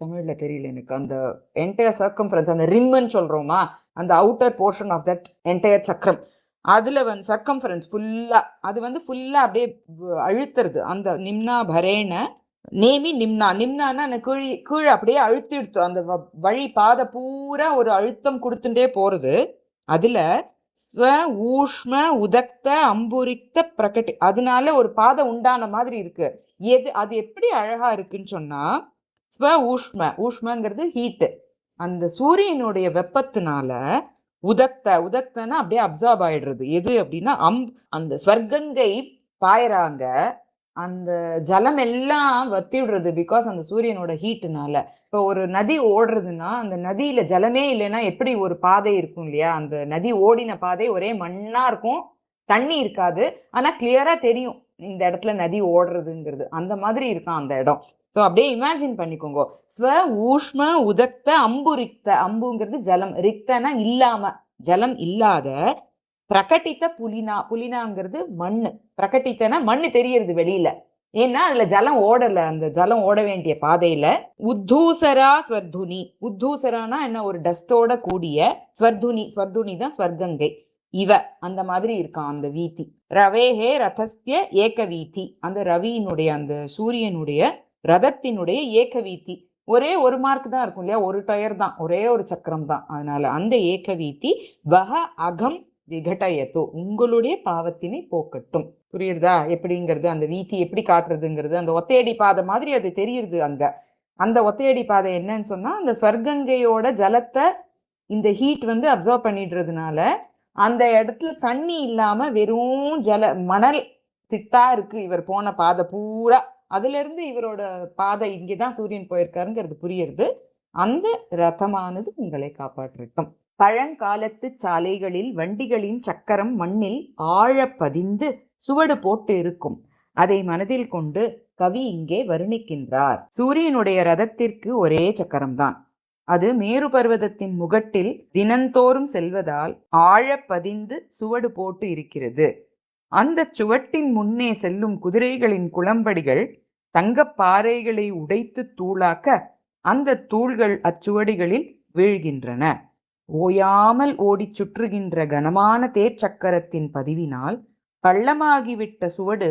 தமிழ்ல தெரியல எனக்கு, அந்த என்டையர் சர்க்கம்ஃபரன்ஸ், அந்த ரிம்முன்னு சொல்றோமா, அந்த outer portion of that entire சக்கரம், அதுல வந்து சர்க்கம்ஃபரன்ஸ் ஃபுல்லா, அது வந்து ஃபுல்லா அப்படியே அழுத்துறது. அந்த நிம்னா பரேன நேமி நிம்னா, நிம்னானா கீழே அப்படியே அழுத்திடுத்து, அந்த வழி பாதை பூரா ஒரு அழுத்தம் கொடுத்துட்டே போறது. அதுல ஸ்வ ஊஷ்ம உதக்த அம்புரிக்த பிரகட்டி, அதனால ஒரு பாதை உண்டான மாதிரி இருக்கு. அது எப்படி அழகா இருக்குன்னு சொன்னா, ஸ்வ ஊஷ்ம, ஊஷ்மங்கிறது ஹீட், அந்த சூரியனுடைய வெப்பத்தினால உதக்தனா அப்படியே அப்சார்ப் ஆயிடுறது. எது அப்படின்னா அந்த ஸ்வர்க்கங்கை பாயறாங்க, அந்த ஜலம் எல்லாம் வத்திடுறது, பிகாஸ் அந்த சூரியனோட ஹீட்டுனால. இப்போ ஒரு நதி ஓடுறதுன்னா அந்த நதியில ஜலமே இல்லைன்னா எப்படி ஒரு பாதை இருக்கும் இல்லையா? அந்த நதி ஓடின பாதை ஒரே மண்ணா இருக்கும், தண்ணி இருக்காது, ஆனா கிளியரா தெரியும் இந்த இடத்துல நதி ஓடுறதுங்கிறது. அந்த மாதிரி இருக்கும் அந்த இடம். ஸோ அப்படியே இமேஜின் பண்ணிக்கோங்க. ஸ்வ ஊஷ்ம உதக்த அம்புரிக்த, அம்புங்கிறது ஜலம், ரிக்தனா இல்லாம, ஜலம் இல்லாத. பிரகட்டித்த புலினா, புலினாங்கிறது மண்ணு, பிரகட்டித்தனா மண்ணு தெரியறது வெளியில, ஏன்னா அதுல ஜலம் ஓடல, அந்த ஜலம் ஓட வேண்டிய பாதையில. உத்தூசரா ஸ்வர்துனி, உத்தூசரானா என்ன, ஒரு டஸ்டோட கூடிய, ஸ்வர்துனி, ஸ்வர்துனி தான் ஸ்வர்கங்கை, இவ அந்த மாதிரி இருக்கான் அந்த வீதி. ரவேஹே ரதஸ்ய ஏக வீதி, அந்த ரவியினுடைய அந்த சூரியனுடைய ரதத்தினுடைய ஏக வீதி, ஒரே ஒரு மார்க் தான் இருக்கும் இல்லையா, ஒரு டயர் தான், ஒரே ஒரு சக்கரம் தான், அதனால அந்த ஏக வீதி வஹ அகம் விகடயத்தோ, உங்களுடைய பாவத்தினை போக்கட்டும். புரியுறதா எப்படிங்கிறது, அந்த வீதி எப்படி காட்டுறதுங்கிறது, அந்த ஒத்தையடி பாதை மாதிரி அது தெரியுது அங்க. அந்த ஒத்தையடி பாதை என்னன்னு சொன்னா, அந்த ஸ்வர்கங்கையோட ஜலத்தை இந்த ஹீட் வந்து அப்சர்வ் பண்ணிடுறதுனால அந்த இடத்துல தண்ணி இல்லாம வெறும் மணல் திட்டா இருக்கு இவர் போன பாதை பூரா. அதுல இருந்து இவரோட பாதை இங்கேதான் சூரியன் போயிருக்காருங்கிறது புரியுறது. அந்த ரதமானது உங்களை காப்பாற்றட்டும். பழங்காலத்து சாலைகளில் வண்டிகளின் சக்கரம் மண்ணில் ஆழ பதிந்து சுவடு போட்டு இருக்கும். அதை மனதில் கொண்டு கவி இங்கே வர்ணிக்கின்றார். சூரியனுடைய ரதத்திற்கு ஒரே சக்கரம்தான். அது மேரு பர்வதத்தின் முகட்டில் தினந்தோறும் செல்வதால் ஆழ பதிந்து சுவடு போட்டு இருக்கிறது. அந்த சுவட்டின் முன்னே செல்லும் குதிரைகளின் குளம்படிகள் தங்கப்பாறைகளை உடைத்து தூளாக்க அந்த தூள்கள் அச்சுவடிகளில் வீழ்கின்றன. ஓயாமல் ஓடிச் சுற்றுகின்ற கனமான தேர்ச்சக்கரத்தின் பதிவினால் பள்ளமாகிவிட்ட சுவடு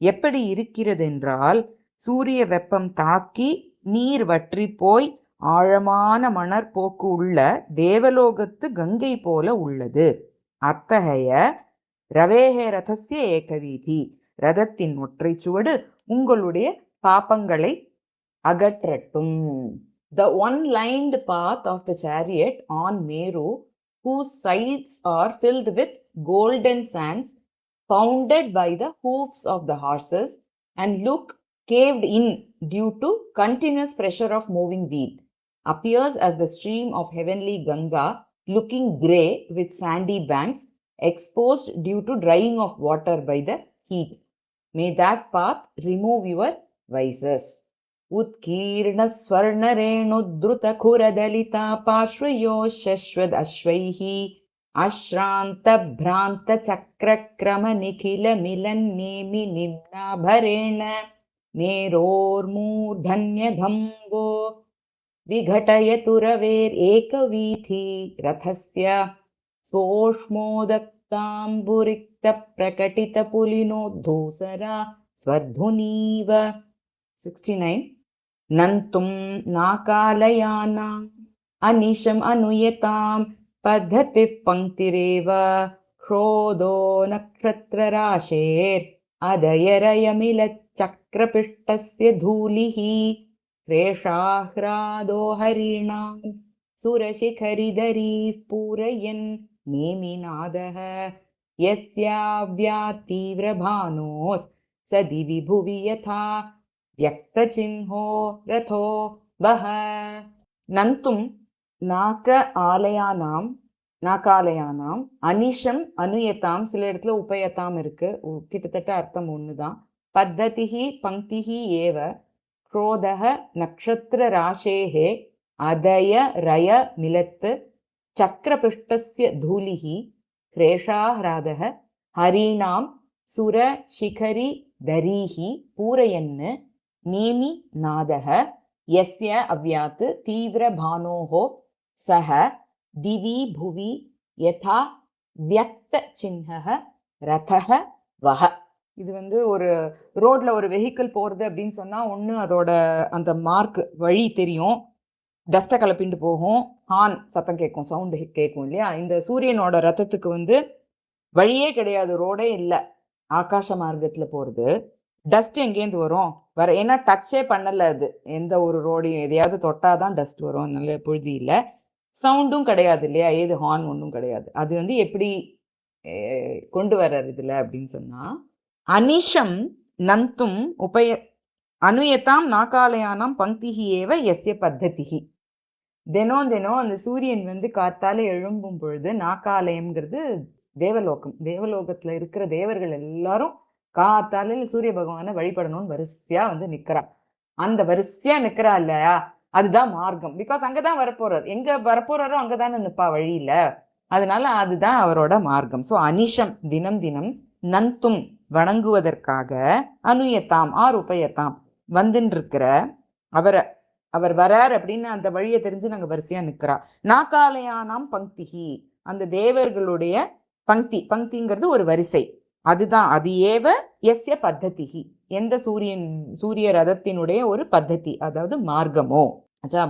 எப்படி இருக்கிறதென்றால், சூரிய வெப்பம் தாக்கி நீர் வற்றி போய் ஆழமான மணற்போக்கு உள்ள தேவலோகத்து கங்கை போல உள்ளது. அத்தகைய ரவேஹே ரதஸ்ய ஏகவீதி, ரதத்தின் ஒற்றை சுவடு உங்களுடைய பாபங்களை அகற்றட்டும். The one-lined path of the chariot on Meru, whose sides are filled with golden sands, pounded by the hoofs of the horses, and look caved in due to continuous pressure of moving wheat, appears as the stream of heavenly Ganga, looking grey with sandy banks, exposed due to drying of water by the heat. May that path remove your vices. उत्कीर्ण स्वर्ण रेणुद्रुत खुरदलिता पार्श्वयो शश्वद अश्वैहि अश्रांत भ्रांत चक्र क्रम निखिल मिलन नेमि निम्नाभरेण मेरोर्मूर्धन्य धम्बो विघटयतु रवेर् एकवीथि रथस्य स्वोष्मोदक्ताम्बुरिक्त प्रकटित पुलिनोद्धूसरा स्वर्धुनीव. 69. नन्तुं नाकालयानां अनिशम् अनुयतां पद्धतिः पङ्क्तिरेव क्रोधो नक्षत्रराशेर् अदयरयमिलच्चक्रपिष्टस्य धूलिः क्लेशाह्रादो हरिणां सुरशिखरिदरीः पूरयन् नेमिनादः यस्याव्यातीव्रभानोस् स दिवि भुवि यथा व्यक्तचिह्नो रथो वह. नन्तुं நாக்காலயானாம் அனிஷம் அனுயதாம், சில இடத்துல உபயதாம் இருக்கு, கிட்டத்தட்ட அர்த்தம் ஒண்ணுதான். பத்ததிஹி பங்கிஹி ஏவ क्रोधः नक्षत्र राशेः अदय रय मिलत् चक्रपृष्ठस्य धूलिः क्लेशाह्रादः हरीणां सुर शिखरि दरीः पूरयन् नेमि नादः यस्य अव्यात् तीव्र भानोः सह दिवि भुवि यथा व्यक्त चिह्नः रथः वह. இது ஒரு ரோட்ல ஒரு வெஹிக்கிள் போறது அப்படின்னு சொன்னா, ஒன்று அதோட அந்த மார்க் வழி தெரியும், டஸ்ட்டை கலப்பிண்டு போகும், ஹார்ன் சத்தம் கேட்கும், சவுண்டு கேட்கும் இல்லையா. இந்த சூரியனோட ரத்தத்துக்கு வழியே கிடையாது, ரோடே இல்லை, ஆகாச மார்க்கத்துல போறது. டஸ்ட் எங்கேருந்து வரும்? ஏன்னா டச்சே பண்ணல, அது எந்த ஒரு ரோடையும் எதையாவது தொட்டாதான் டஸ்ட் வரும், நல்ல பொழுது இல்லை. சவுண்டும் கிடையாது இல்லையா, ஏது ஹார்ன் ஒன்றும் கிடையாது. அது எப்படி கொண்டு வர்றாரு இதுல அப்படின்னு சொன்னா, அனிஷம் நந்தும் அனுயத்தாம் நாக்காலயானாம் பங்கிஹி ஏவ எஸ்ய பத்ததிஹி. தினம் அந்த சூரியன் காத்தால எழும்பும் பொழுது, நாக்காலயம்ங்கிறது தேவலோகம், தேவலோகத்துல இருக்கிற தேவர்கள் எல்லாரும் காத்தால சூரிய பகவானை வழிபடணும்னு வரிசையா நிக்கிறா. அந்த வரிசையா நிக்கிறா இல்லையா, அதுதான் மார்க்கம். பிகாஸ் அங்கதான் வரப்போறார், எங்க வரப்போறாரோ அங்கதானே நிப்பா வழியில, அதனால அதுதான் அவரோட மார்க்கம். ஸோ அனிஷம் தினம் நந்தும் வணங்குவதற்காக அனுயத்தாம் ஆர் உபயத்தாம் வந்துருக்கிற அவர் வரார் அப்படின்னு அந்த வழியை தெரிஞ்சு நாங்க வரிசையா நிக்கிறா. நாகாலயானாம் பங்கிஹி, அந்த தேவர்களுடைய பங்கிங்கிறது ஒரு வரிசை, அதுதான். அது ஏவ எஸ்ய பத்ததிஹி, எந்த சூரிய ரதத்தினுடைய ஒரு பத்ததி, அதாவது மார்க்கமோ.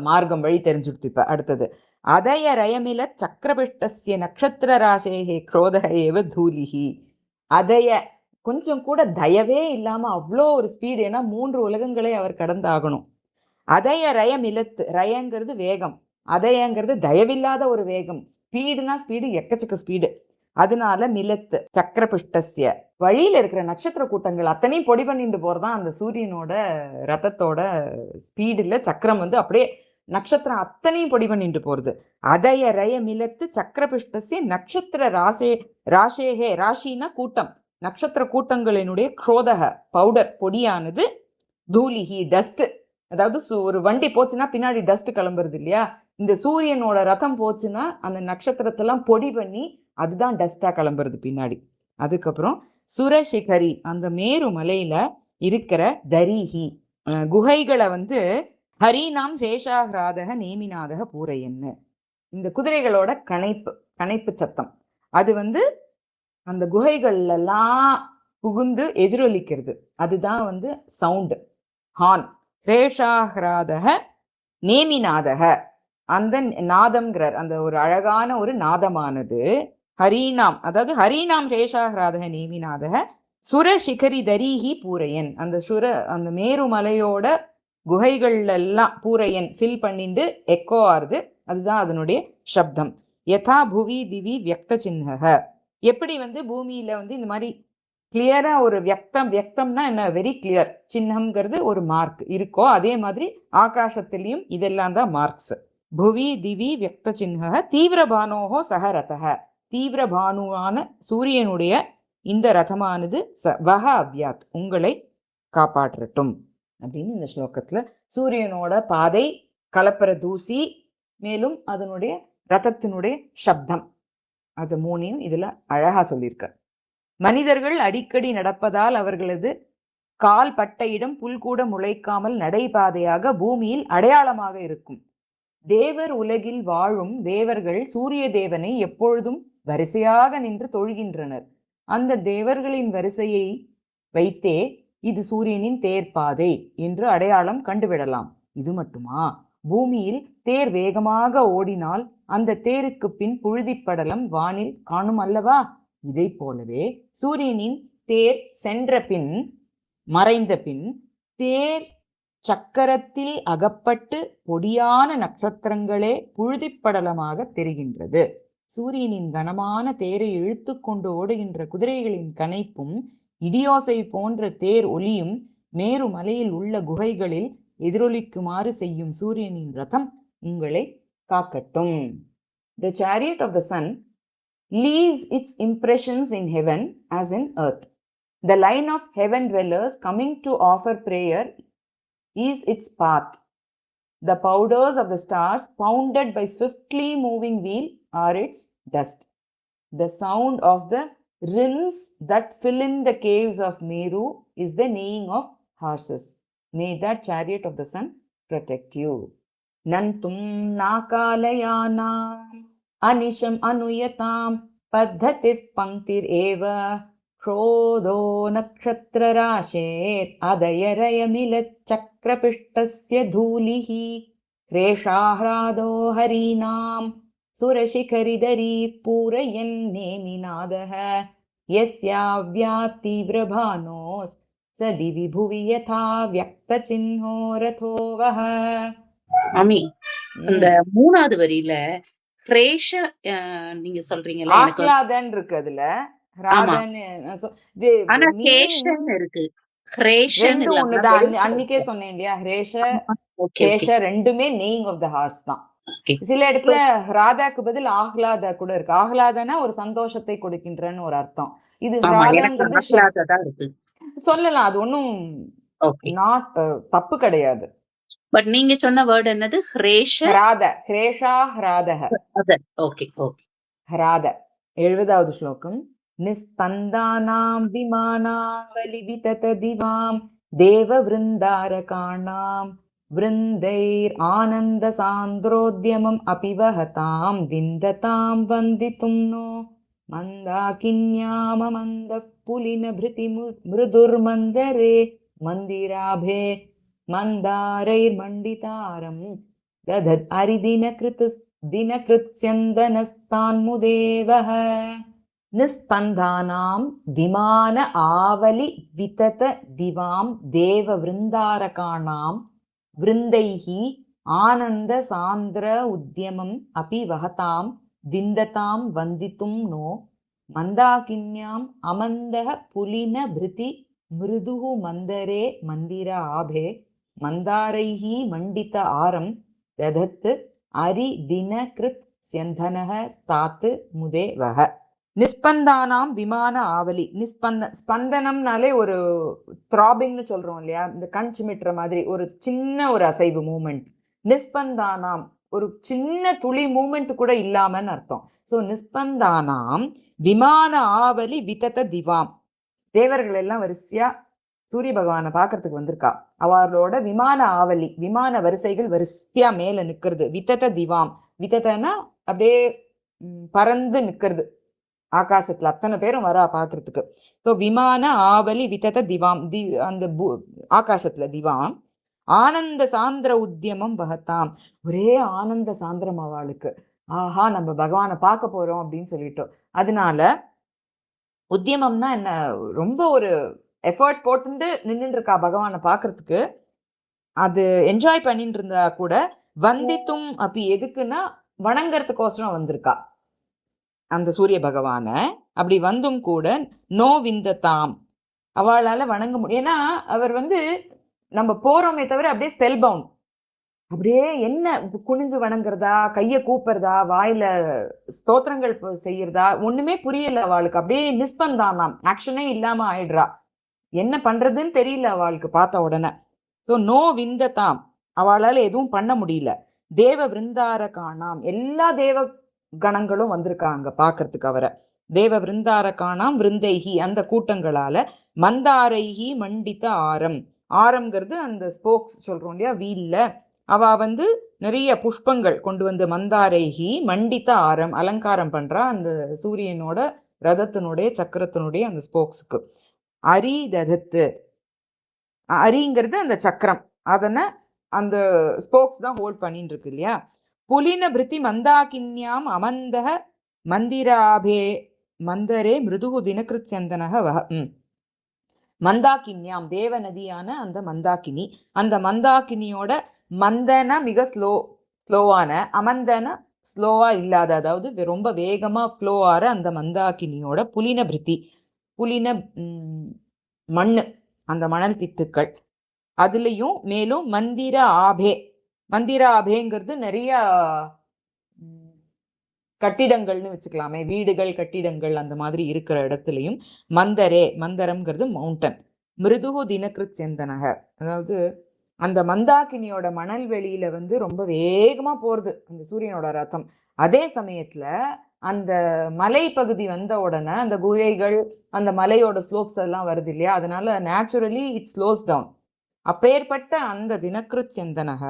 மார்க்கம் வழி தெரிஞ்சுடுத்து. இப்ப அடுத்தது அதய ரயமில சக்கரபிஷ்டஸ்ய நக்ஷத்திர ராசேஹே க்ரோத ஏவ தூலிஹி. அதய கொஞ்சம் கூட தயவே இல்லாம அவ்வளோ ஒரு ஸ்பீடு, ஏன்னா 3 உலகங்களை அவர் கடந்தாகணும். அதய ரயமிலத்து, ரயங்கிறது வேகம், அதயங்கிறது தயவில்லாத ஒரு வேகம். ஸ்பீடுனா ஸ்பீடு, எக்கச்சக்க ஸ்பீடு. அதனால மிலத்து சக்கரபிஷ்டஸ்ய, வழியில இருக்கிற நட்சத்திர கூட்டங்கள் அத்தனையும் பொடி பண்ணிட்டு போறதான் அந்த சூரியனோட ரதத்தோட ஸ்பீடுல. சக்கரம் அப்படியே நட்சத்திரம் அத்தனையும் பொடி பண்ணிட்டு போறது. அதய ரய மிலத்து சக்கரபிஷ்டஸ்ய நட்சத்திர ராசேகே, ராசினா கூட்டம், நட்சத்திர கூட்டங்களினுடைய குரோதக பவுடர் பொடியானது, தூலிஹி டஸ்ட், அதாவது ஒரு வண்டி போச்சுன்னா பின்னாடி டஸ்ட் கிளம்புறது இல்லையா, இந்த சூரியனோட ரதம் போச்சுன்னா அந்த நட்சத்திரத்தெல்லாம் பொடி பண்ணி அதுதான் டஸ்டா கிளம்புறது பின்னாடி. அதுக்கப்புறம் சுரசிகரி, அந்த மேரு மலையில இருக்கிற தரிஹி குகைகளை ஹரிநாம் சேஷாஹ்ராதக நேமிநாதக பூரையன்னு, இந்த குதிரைகளோட கணைப்பு சத்தம் அது அந்த குகைகள்லாம் புகுந்து எதிரொலிக்கிறது, அதுதான் சவுண்டு, ஹார்ன். ரேஷாஹ்ராதக நேமிநாதக, அந்த நாதம்ங்கிறார், அந்த ஒரு அழகான ஒரு நாதமானது ஹரிநாம், அதாவது ஹரிநாம் ரேஷாஹ்ராதக நேமிநாதக சுரசிகரி தரிஹி பூரையன், அந்த மேருமலையோட குகைகள்ல எல்லாம் பூரையன் ஃபில் பண்ணிட்டு எக்கோ ஆறுது, அதுதான் அதனுடைய சப்தம். யதா புவி திவி வியக்த சின்னக, எப்படி பூமியில இந்த மாதிரி கிளியரா ஒரு வியக்தம்னா என்ன, வெரி கிளியர், சின்னம்ங்கிறது ஒரு மார்க் இருக்கோ, அதே மாதிரி ஆகாசத்திலையும் இதெல்லாம் தான் மார்க்ஸ். புவி திவி வியக்த சின்னக தீவிரபானோஹோ சக ரதக, தீவிரபானுவான சூரியனுடைய இந்த ரதமானது வஹ அவ்யாத், உங்களை காப்பாற்றட்டும் அப்படின்னு இந்த ஸ்லோகத்துல சூரியனோட பாதை, கலப்பர தூசி, மேலும் அதனுடைய ரதத்தினுடைய சப்தம், அது 3ஐயும் இதுல அழகா சொல்லியிருக்க. மனிதர்கள் அடிக்கடி நடப்பதால் அவர்களது கால் பட்ட இடம் புல் கூட முளைக்காமல் நடைபாதையாக பூமியில் அடையாளமாக இருக்கும். தேவர் உலகில் வாழும் தேவர்கள் சூரிய தேவனை எப்பொழுதும் வரிசையாக நின்று தொழுகின்றனர். அந்த தேவர்களின் வரிசையை வைத்தே இது சூரியனின் தேர்பாதை என்று அடையாளம் கண்டுவிடலாம். இது மட்டுமா, பூமியில் தேர் வேகமாக ஓடினால் அந்த தேருக்கு பின் புழுதிப்படலம் வானில் காணும் அல்லவா? இதை போலவே சூரியனின் தேர் சென்ற பின், மறைந்த பின், தேர் சக்கரத்தில் அகப்பட்டு பொடியான நட்சத்திரங்களே புழுதிப்படலமாக தெரிகின்றது. சூரியனின் கனமான தேரை இழுத்து கொண்டு ஓடுகின்ற குதிரைகளின் கனைப்பும் இடியோசை போன்ற தேர் ஒலியும் மேரு மலையில் உள்ள குகைகளில் எதிரொலிக்குமாறு செய்யும் சூரியனின் ரதம் உங்களை காக்கட்டும். The chariot of the sun leaves its impressions in heaven as in earth. The line of heaven dwellers coming to offer prayer is its path. The powders of the stars pounded by swiftly moving wheel are its dust. The sound of the rills that fill in the caves of Meru is the neighing of horses. May that chariot of the sun protect you. Nantum nakalayanam anisham anuyatam paddhatif panktir eva krodho nakshatra rasher adayarayamilat chakrapishtasya dhulihi reshahrado harinam சுரசிகரிதரி பூரையன் நேமிநாதக யஸ்யாவ்யாத் தீவ்ரபானோஸ் சதிவி புவி யதா வியக்த சின்ஹோ ரதோவஹ. மாமி, அந்த 3வது வரியில ஹ்ரேஷ நீங்க சொல்றீங்கல்ல, எனக்கு ஆஹ்லாதன் இருக்கு, அதுல ராதன் ஆனா ஹேஷன் இருக்கு, ஹ்ரேஷன் ரெண்டும் ஒண்ணுதான். அன்னைக்கே சொன்னேன் இல்லையா, ஹ்ரேஷ ஹேஷ ரெண்டுமே நெய்ங் ஆஃப் த ஹார்ஸ் தான். சில இடத்துல ராதாக்கு பதில் ஆஹ்லாதா கூட இருக்கு. ஆஹ்லாதனா ஒரு சந்தோஷத்தை கொடுக்கின்றன்னு ஒரு அர்த்தம். இது சொல்லலாம், அது ஒன்னும் நாட் தப்பு கிடையாது. பட் நீங்க சொன்ன வேர்ட் என்னது? ஹ்ரேஷ ஹ்ராத, ஹ்ரேஷா ஹ்ராதஹ. Okay okay. ஹ்ராத 70வது ஸ்லோகம். நிஸ்பந்தானாம் விமானாவலி விதத திவாம் தேவவ்ருந்தாரகாணாம் விருந்தைர் ஆனந்த சாந்திரோத்யமம் அபிவஹதாம் விந்ததாம் வந்தித்தும் நோ மந்தாகின்யாமமந்த புலின பிருதி மிருதுர்மந்தரே மந்திராபே மந்தாரைர் மண்டிதாரம் ததத் தினகிருத்ஸ்யந்தனஸ்தான்முதேவஹ நிஸ்பந்தானாம் விமான ஆவலி விதத திவாம் தேவ விருந்தாரகாணாம் விருந்தைஹி ஆனந்த சாந்திர உத்யமம் அபி வஹதாம் விந்ததாம் வந்தித்தும் நோ மந்தாகின்யாம் அமந்தஹ புலின பிருதி மிருதுஹு மந்தரே மந்திர ஆபே மந்தாரைஹி மண்டித ஆரம் ததத் அரி தினகிருத் ஸ்யந்தனஹ ஸ்தாத்து முதேவஹ நிஸ்பந்தானாம் விமான ஆவலி. ஸ்பந்தனம்னாலே ஒரு த்ராபிங்னு சொல்றோம் இல்லையா, இந்த கண் சிமிட்டுற மாதிரி ஒரு சின்ன ஒரு அசைவு மூமெண்ட். நிஸ்பந்தானாம் ஒரு சின்ன துளி மூமெண்ட் கூட இல்லாமன்னு அர்த்தம். ஸோ நிஸ்பந்தானாம் விமான ஆவலி விதத திவாம். தேவர்கள் எல்லாம் வரிசையா சூரிய பகவானை பார்க்கறதுக்கு வந்திருக்கா. அவளோட விமான ஆவலி, விமான வரிசைகள் வரிசையா மேல நிக்கிறது. விதத திவாம், விதத்தனா அப்படியே பறந்து நிக்கிறது ஆகாசத்துல. அத்தனை பேரும் வரா பாக்குறதுக்கு. ஸோ விமான ஆவலி விதத திவாம், அந்த ஆகாசத்துல திவாம். ஆனந்த சாந்திர உத்தியமம் வகத்தாம், ஒரே ஆனந்த சாந்திரம் அவளுக்கு. ஆஹா, நம்ம பகவானை பார்க்க போறோம் அப்படின்னு சொல்லிட்டோம். அதனால உத்தியமம்னா என்ன, ரொம்ப ஒரு எஃபர்ட் போட்டு நின்றுட்டு இருக்கா பகவானை பார்க்கறதுக்கு. அது என்ஜாய் பண்ணிட்டு இருந்தா கூட வந்தித்தும் அப்படி எதுக்குன்னா வணங்கறதுக்கோசரம் வந்திருக்கா அந்த சூரிய பகவான. அப்படி வந்தும் கூட நோ விந்ததாம், அவளால வணங்க முடியும். ஏன்னா அவர் நம்ம போறோமே தவிர அப்படியே ஸ்பெல் பவுண்ட், அப்படியே என்ன குனிஞ்சு வணங்குறதா, கைய கூப்பிடுறதா, வாயில ஸ்தோத்திரங்கள் செய்யறதா ஒண்ணுமே புரியல அவளுக்கு. அப்படியே நிஸ்பந்தானாம், ஆக்ஷனே இல்லாம ஆயிடுறா. என்ன பண்றதுன்னு தெரியல அவளுக்கு பார்த்த உடனே. ஸோ நோ விந்ததாம், அவளால எதுவும் பண்ண முடியல. தேவ விருந்தார காணாம், எல்லா தேவ கணங்களும் வந்திருக்காங்க பாக்குறதுக்கு அவரை. தேவ விருந்தார காணாம் விருந்தைஹி, அந்த கூட்டங்களால. மந்தாரைஹி மண்டித ஆரம், ஆரம்ங்கிறது அந்த ஸ்போக்ஸ் சொல்றோம் இல்லையா, வீல்ல. அவ நிறைய புஷ்பங்கள் கொண்டு வந்து மந்தாரைஹி மண்டித ஆரம் அலங்காரம் பண்றா அந்த சூரியனோட ரதத்தினுடைய சக்கரத்தினுடைய அந்த ஸ்போக்ஸுக்கு. அரி ததத்து, அரிங்கிறது அந்த சக்கரம், அதனை அந்த ஸ்போக்ஸ் தான் ஹோல்ட் பண்ணிட்டு இருக்கு இல்லையா. புலின பிருத்தி மந்தாகின்யாம் அமந்தக மந்திராபே மந்தரே மிருதுகு தினகிருத் சந்தனக வஹ. மந்தாகின்யாம், தேவ நதியான அந்த மந்தாகினி, அந்த மந்தாகினியோட மந்தன மிக ஸ்லோவான, அமந்தன ஸ்லோவா இல்லாத, அதாவது ரொம்ப வேகமா ஃப்ளோ ஆற அந்த மந்தாகினியோட புலின பிருத்தி, புலின மண்ணு, அந்த மணல் திட்டுக்கள், அதுலயும் மேலும் மந்திர ஆபே, மந்திர ஆபேங்கிறது நிறைய கட்டிடங்கள்னு வச்சுக்கலாமே, வீடுகள் கட்டிடங்கள் அந்த மாதிரி இருக்கிற இடத்துலையும். மந்தரே, மந்தரம்ங்கிறது மவுண்டன். மிருதுகு தினகிருத் செந்தனக, அதாவது அந்த மந்தாகினியோட மணல் வெளியில ரொம்ப வேகமா போறது அந்த சூரியனோட ரதம். அதே சமயத்துல அந்த மலை பகுதி வந்த உடனே அந்த குகைகள், அந்த மலையோட ஸ்லோப்ஸ் எல்லாம் வருது இல்லையா, அதனால நேச்சுரலி இட் ஸ்லோஸ் டவுன். அப்பேற்பட்ட அந்த தினகிருத் செந்தனக,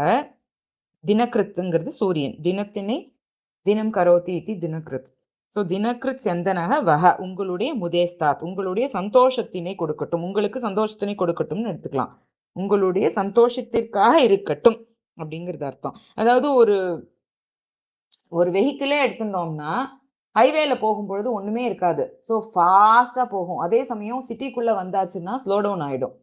தினகிருத்துங்கிறது சூரியன், தினத்தினை தினம் கரோதி இத்தி தினகிருத். ஸோ தினகிருத் செந்தனக வஹ, உங்களுடைய முதேஸ்தாத், உங்களுடைய சந்தோஷத்தினை கொடுக்கட்டும், உங்களுக்கு சந்தோஷத்தினை கொடுக்கட்டும்னு எடுத்துக்கலாம். உங்களுடைய சந்தோஷத்திற்காக இருக்கட்டும் அப்படிங்கிறது அர்த்தம். அதாவது ஒரு வெஹிக்கிளே எடுத்துட்டோம்னா ஹைவேல போகும்பொழுது ஒண்ணுமே இருக்காது, ஸோ ஃபாஸ்டா போகும். அதே சமயம் சிட்டிக்குள்ள வந்தாச்சுன்னா ஸ்லோ டவுன் ஆயிடும்.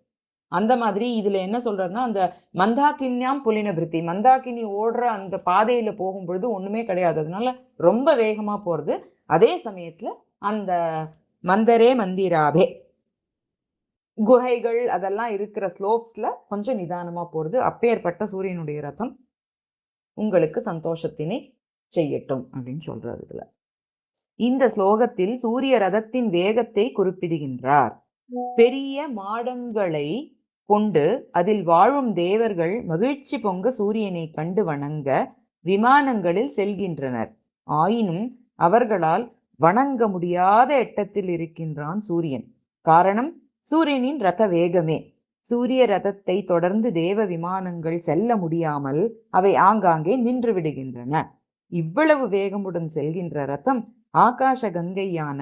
அந்த மாதிரி இதுல என்ன சொல்றாருன்னா, அந்த மந்தாகின்யாம் புலின பிருத்தி, மந்தாகினி ஓடுற அந்த பாதையில போகும்பொழுது ஒண்ணுமே கிடையாது, அதனால ரொம்ப வேகமா போறது. அதே சமயத்துல அந்த மந்தரே மந்திராபே, குகைகள் அதெல்லாம் இருக்கிற ஸ்லோப்ஸ்ல கொஞ்சம் நிதானமா போறது. அப்பேற்பட்ட சூரியனுடைய ரதம் உங்களுக்கு சந்தோஷத்தினை செய்யட்டும் அப்படின்னு சொல்றாரு இதுல. இந்த ஸ்லோகத்தில் சூரிய ரதத்தின் வேகத்தை குறிப்பிடுகின்றார். பெரிய மாடங்களை கொண்டு அதில் வாழும் தேவர்கள் மகிழ்ச்சி பொங்க சூரியனை கண்டு வணங்க விமானங்களில் செல்கின்றனர். ஆயினும் அவர்களால் வணங்க முடியாத எட்டத்தில் இருக்கின்றான் சூரியன். காரணம் சூரியனின் ரத வேகமே. சூரிய ரதத்தை தொடர்ந்து தேவ விமானங்கள் செல்ல முடியாமல் அவை ஆங்காங்கே நின்று விடுகின்றன. இவ்வளவு வேகமுடன் செல்கின்ற ரதம் ஆகாச கங்கையான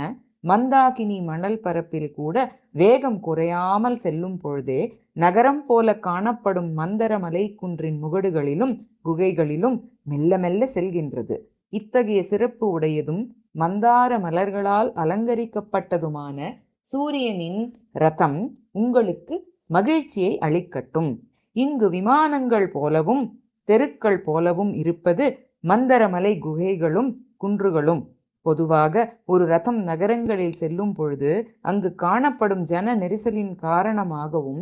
மந்தாகினி மணல் பரப்பில் கூட வேகம் குறையாமல் செல்லும் பொழுதே நகரம் போல காணப்படும் மந்தர மலைக்குன்றின் முகடுகளிலும் குகைகளிலும் மெல்ல மெல்ல செல்கின்றது. இத்தகைய சிறப்பு உடையதும் மந்தார மலர்களால் அலங்கரிக்கப்பட்டதுமான சூரியனின் ரதம் உங்களுக்கு மகிழ்ச்சியை அளிக்கட்டும். இங்கு விமானங்கள் போலவும் தெருக்கள் போலவும் இருப்பது மந்தரமலை குகைகளும் குன்றுகளும். பொதுவாக ஒரு ரதம் நகரங்களில் செல்லும் பொழுது அங்கு காணப்படும் ஜன நெரிசலின் காரணமாகவும்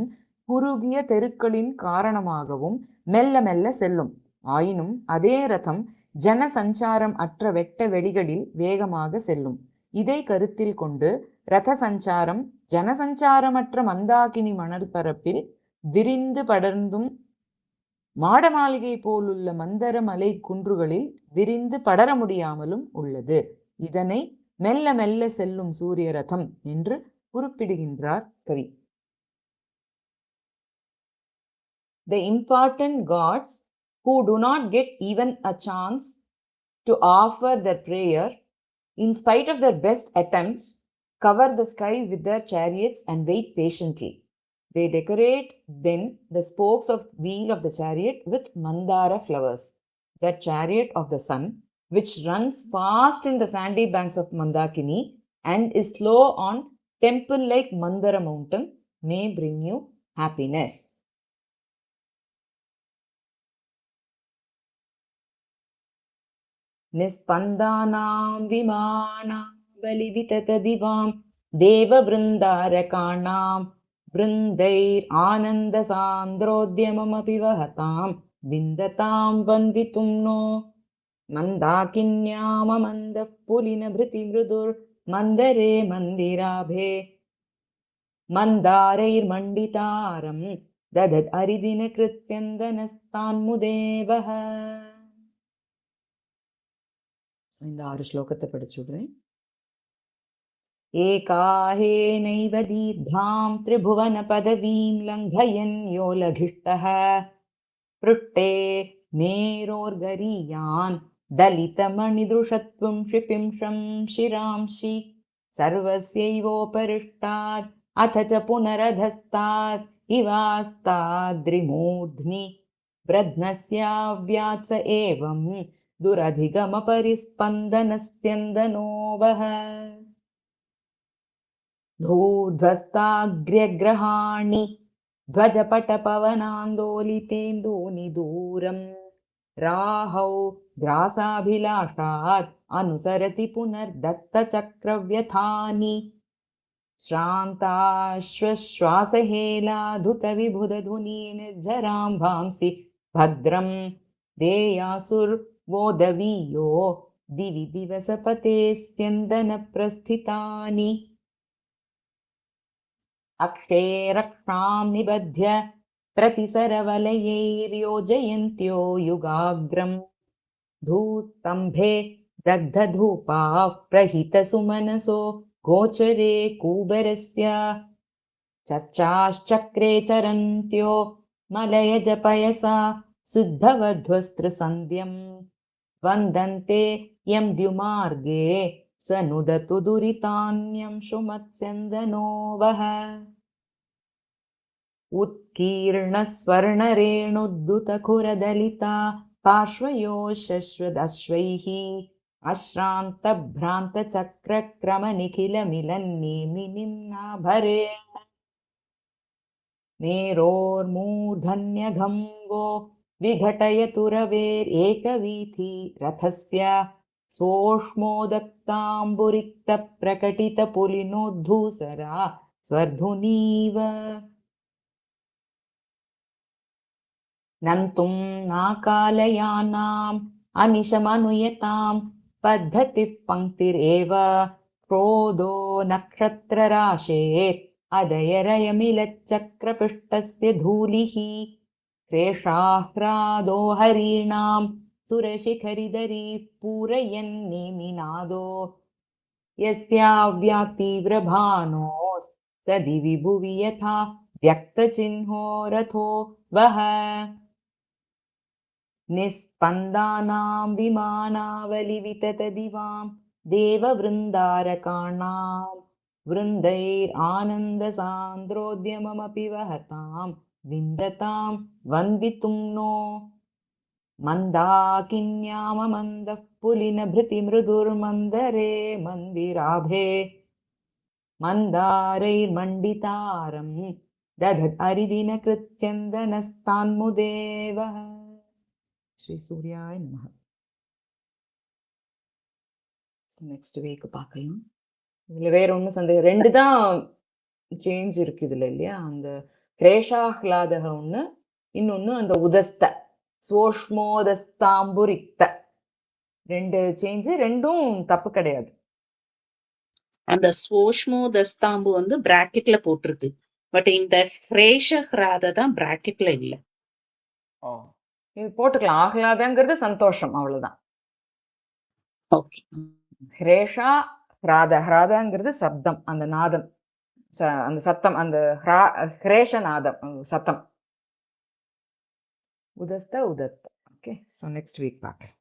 குறுகிய தெருக்களின் காரணமாகவும் மெல்ல மெல்ல செல்லும். ஆயினும் அதே ரதம் ஜன சஞ்சாரம் அற்ற வெட்ட வெளிகளில் வேகமாக செல்லும். இதை கருத்தில் கொண்டு ரத சஞ்சாரம் ஜனசஞ்சாரமற்ற மந்தாகினி மணல் பரப்பில் விரிந்து படர்ந்தும் மாட மாளிகை போலுள்ள மந்தர மலை குன்றுகளில் விரிந்து படர முடியாமலும் உள்ளது. இதனை மெல்ல மெல்ல செல்லும் சூரிய ரதம் என்று குறிப்பிடுகின்றார் கவி. The important gods who do not get even a chance to offer their prayer, in spite of their best attempts, cover the sky with their chariots and wait patiently. They decorate then the spokes of wheel of the chariot with mandara flowers. The chariot of the sun, which runs fast in the sandy banks of Mandakini and is slow on temple-like Mandara mountain, may bring you happiness. Nispandanam vimana balivitatadivam devavrindaarakanam vrindair ananda sandrodhyamamapi vahatam vindatam vanditum no mandakinyama mandap pulina bhriti mrudur mandare mandirabhe mandarair manditaram dadad aridina kritsyandanastan mudevaha. இந்த 6 ஸ்லோகத்தை படிச்சுடுறேன். ஏகாஹேனைவ தீர்காம் திரிபுவன பதவீம் லங்கயன் யோ லகிஷ்டஹ பிருஷ்டே மேரோர்கரீயான் தலிதமணிதுஷத்வம் ஷிபிம்ஷம் ஷிராம்ஷி சர்வஸ்யைவோபரிஷ்டாத் அத ச புனரதஸ்தாத் இவாஸ்தாத்ரிமூர்த்னி பிரத்னஸ்யாவ்யாத்ஸ ஏவம் दुरधिगमपरिस्पन्दनस्यन्दनोवः धूर्ध्वस्ताग्र्यग्रहाणि ध्वजपटपवनान्दोलितेन्दूनि दूरम् राहौ ग्रासाभिलाषात् अनुसरति पुनर्दत्तचक्रव्यथानि श्रान्ताश्वश्वासहेलाधुतविबुधधुनी निर्झरां भांसि भद्रं देयासुर्वोदवीयो दिवि दिवसपते स्यन्दनप्रस्थितानि अक्षेरक्षां निबध्य प्रतिसरवलयैर्योजयन्त्यो युगाग्रम् धूस्तम्भे दग्धधूपाः प्रहितसुमनसो गोचरे कूबरस्य चर्चाश्चक्रे चरन्त्यो मलयजपयसा सिद्धवध्वस्त्रसन्ध्यम् वन्दन्ते यं द्युमार्गे स नुदतु दुरितान्यं शुमत्स्यन्दनो वः उत्कीर्णस्वर्णरेणुद्दुतखुरदलिता पार्श्वयोः शश्वदश्वैः अश्रान्तभ्रान्तचक्रक्रमनिखिलमिलन्नेमिनिम्नाभरेण मेरोर्मूर्धन्यघम्वो विघटयतुरवेरेकवीथि रथस्य सोष्मोदक्ताम्बुरिक्तप्रकटितपुलिनोद्धूसरा स्वर्धुनीव नन्तुं नाकालयानाम् अनिशमनुयतां पद्धतिः पङ्क्तिरेव क्रोधो नक्षत्रराशेर् अदयरयमिलच्चक्रपृष्ठस्य धूलिः क्रेषाह्रादो हरीणां सुरशिखरिदरीः पूरयन्नेमिनादो यस्याव्यातीव्रभानो स दिवि भुवि यथा व्यक्तचिह्नो रथो वः निस्पन्दानां विमानावलिविततदिवां देववृन्दारकाणां वृन्दैरानन्दसान्द्रोद्यममपि वहतां विन्दतां वन्दितुं नो मन्दाकिन्याममन्दः पुलिनभृतिमृदुर्मन्दरे मन्दिराभे मन्दारैर्मण्डितारं दधत् अरिदिनकृत्यन्दनस्तान्मुदेवः ஸ்ரீ சூர்யாய நமः. நெக்ஸ்ட் வீக் பார்க்கலாம். இதுல வேற ஒன்றும் சந்தேகம், 2 தான் சேஞ்ச் இருக்கு இதுல இல்லையா? அந்த கிரேஷாஹ்லாதக ஒன்று, இன்னொன்று அந்த உதஸ்த சோஷ்மோதஸ்தாம்புரிக்த 2 சேஞ்சு, 2ம் தப்பு கிடையாது. அந்த ஸ்வோஷ்மோ தஸ்தாம்பு வந்து பிராக்கெட்ல போட்டிருக்கு. பட் இந்த ஹ்ரேஷ ஹ்ராத தான் பிராக்கெட்ல இல்ல. இது போட்டுக்கலாம். ஆஹ்லாதங்கிறது சந்தோஷம், அவ்வளவுதான். ஓகே. ஹ்ரேஷா ஹ்ராத, ஹ்ராதங்கிறது சப்தம், அந்த நாதம், அந்த சத்தம், அந்த ஹ்ரேஷ நாதம் சத்தம். உதஸ்த உதத்த. ஓகே, ஸோ நெக்ஸ்ட் வீக் பார்க்கலாம்.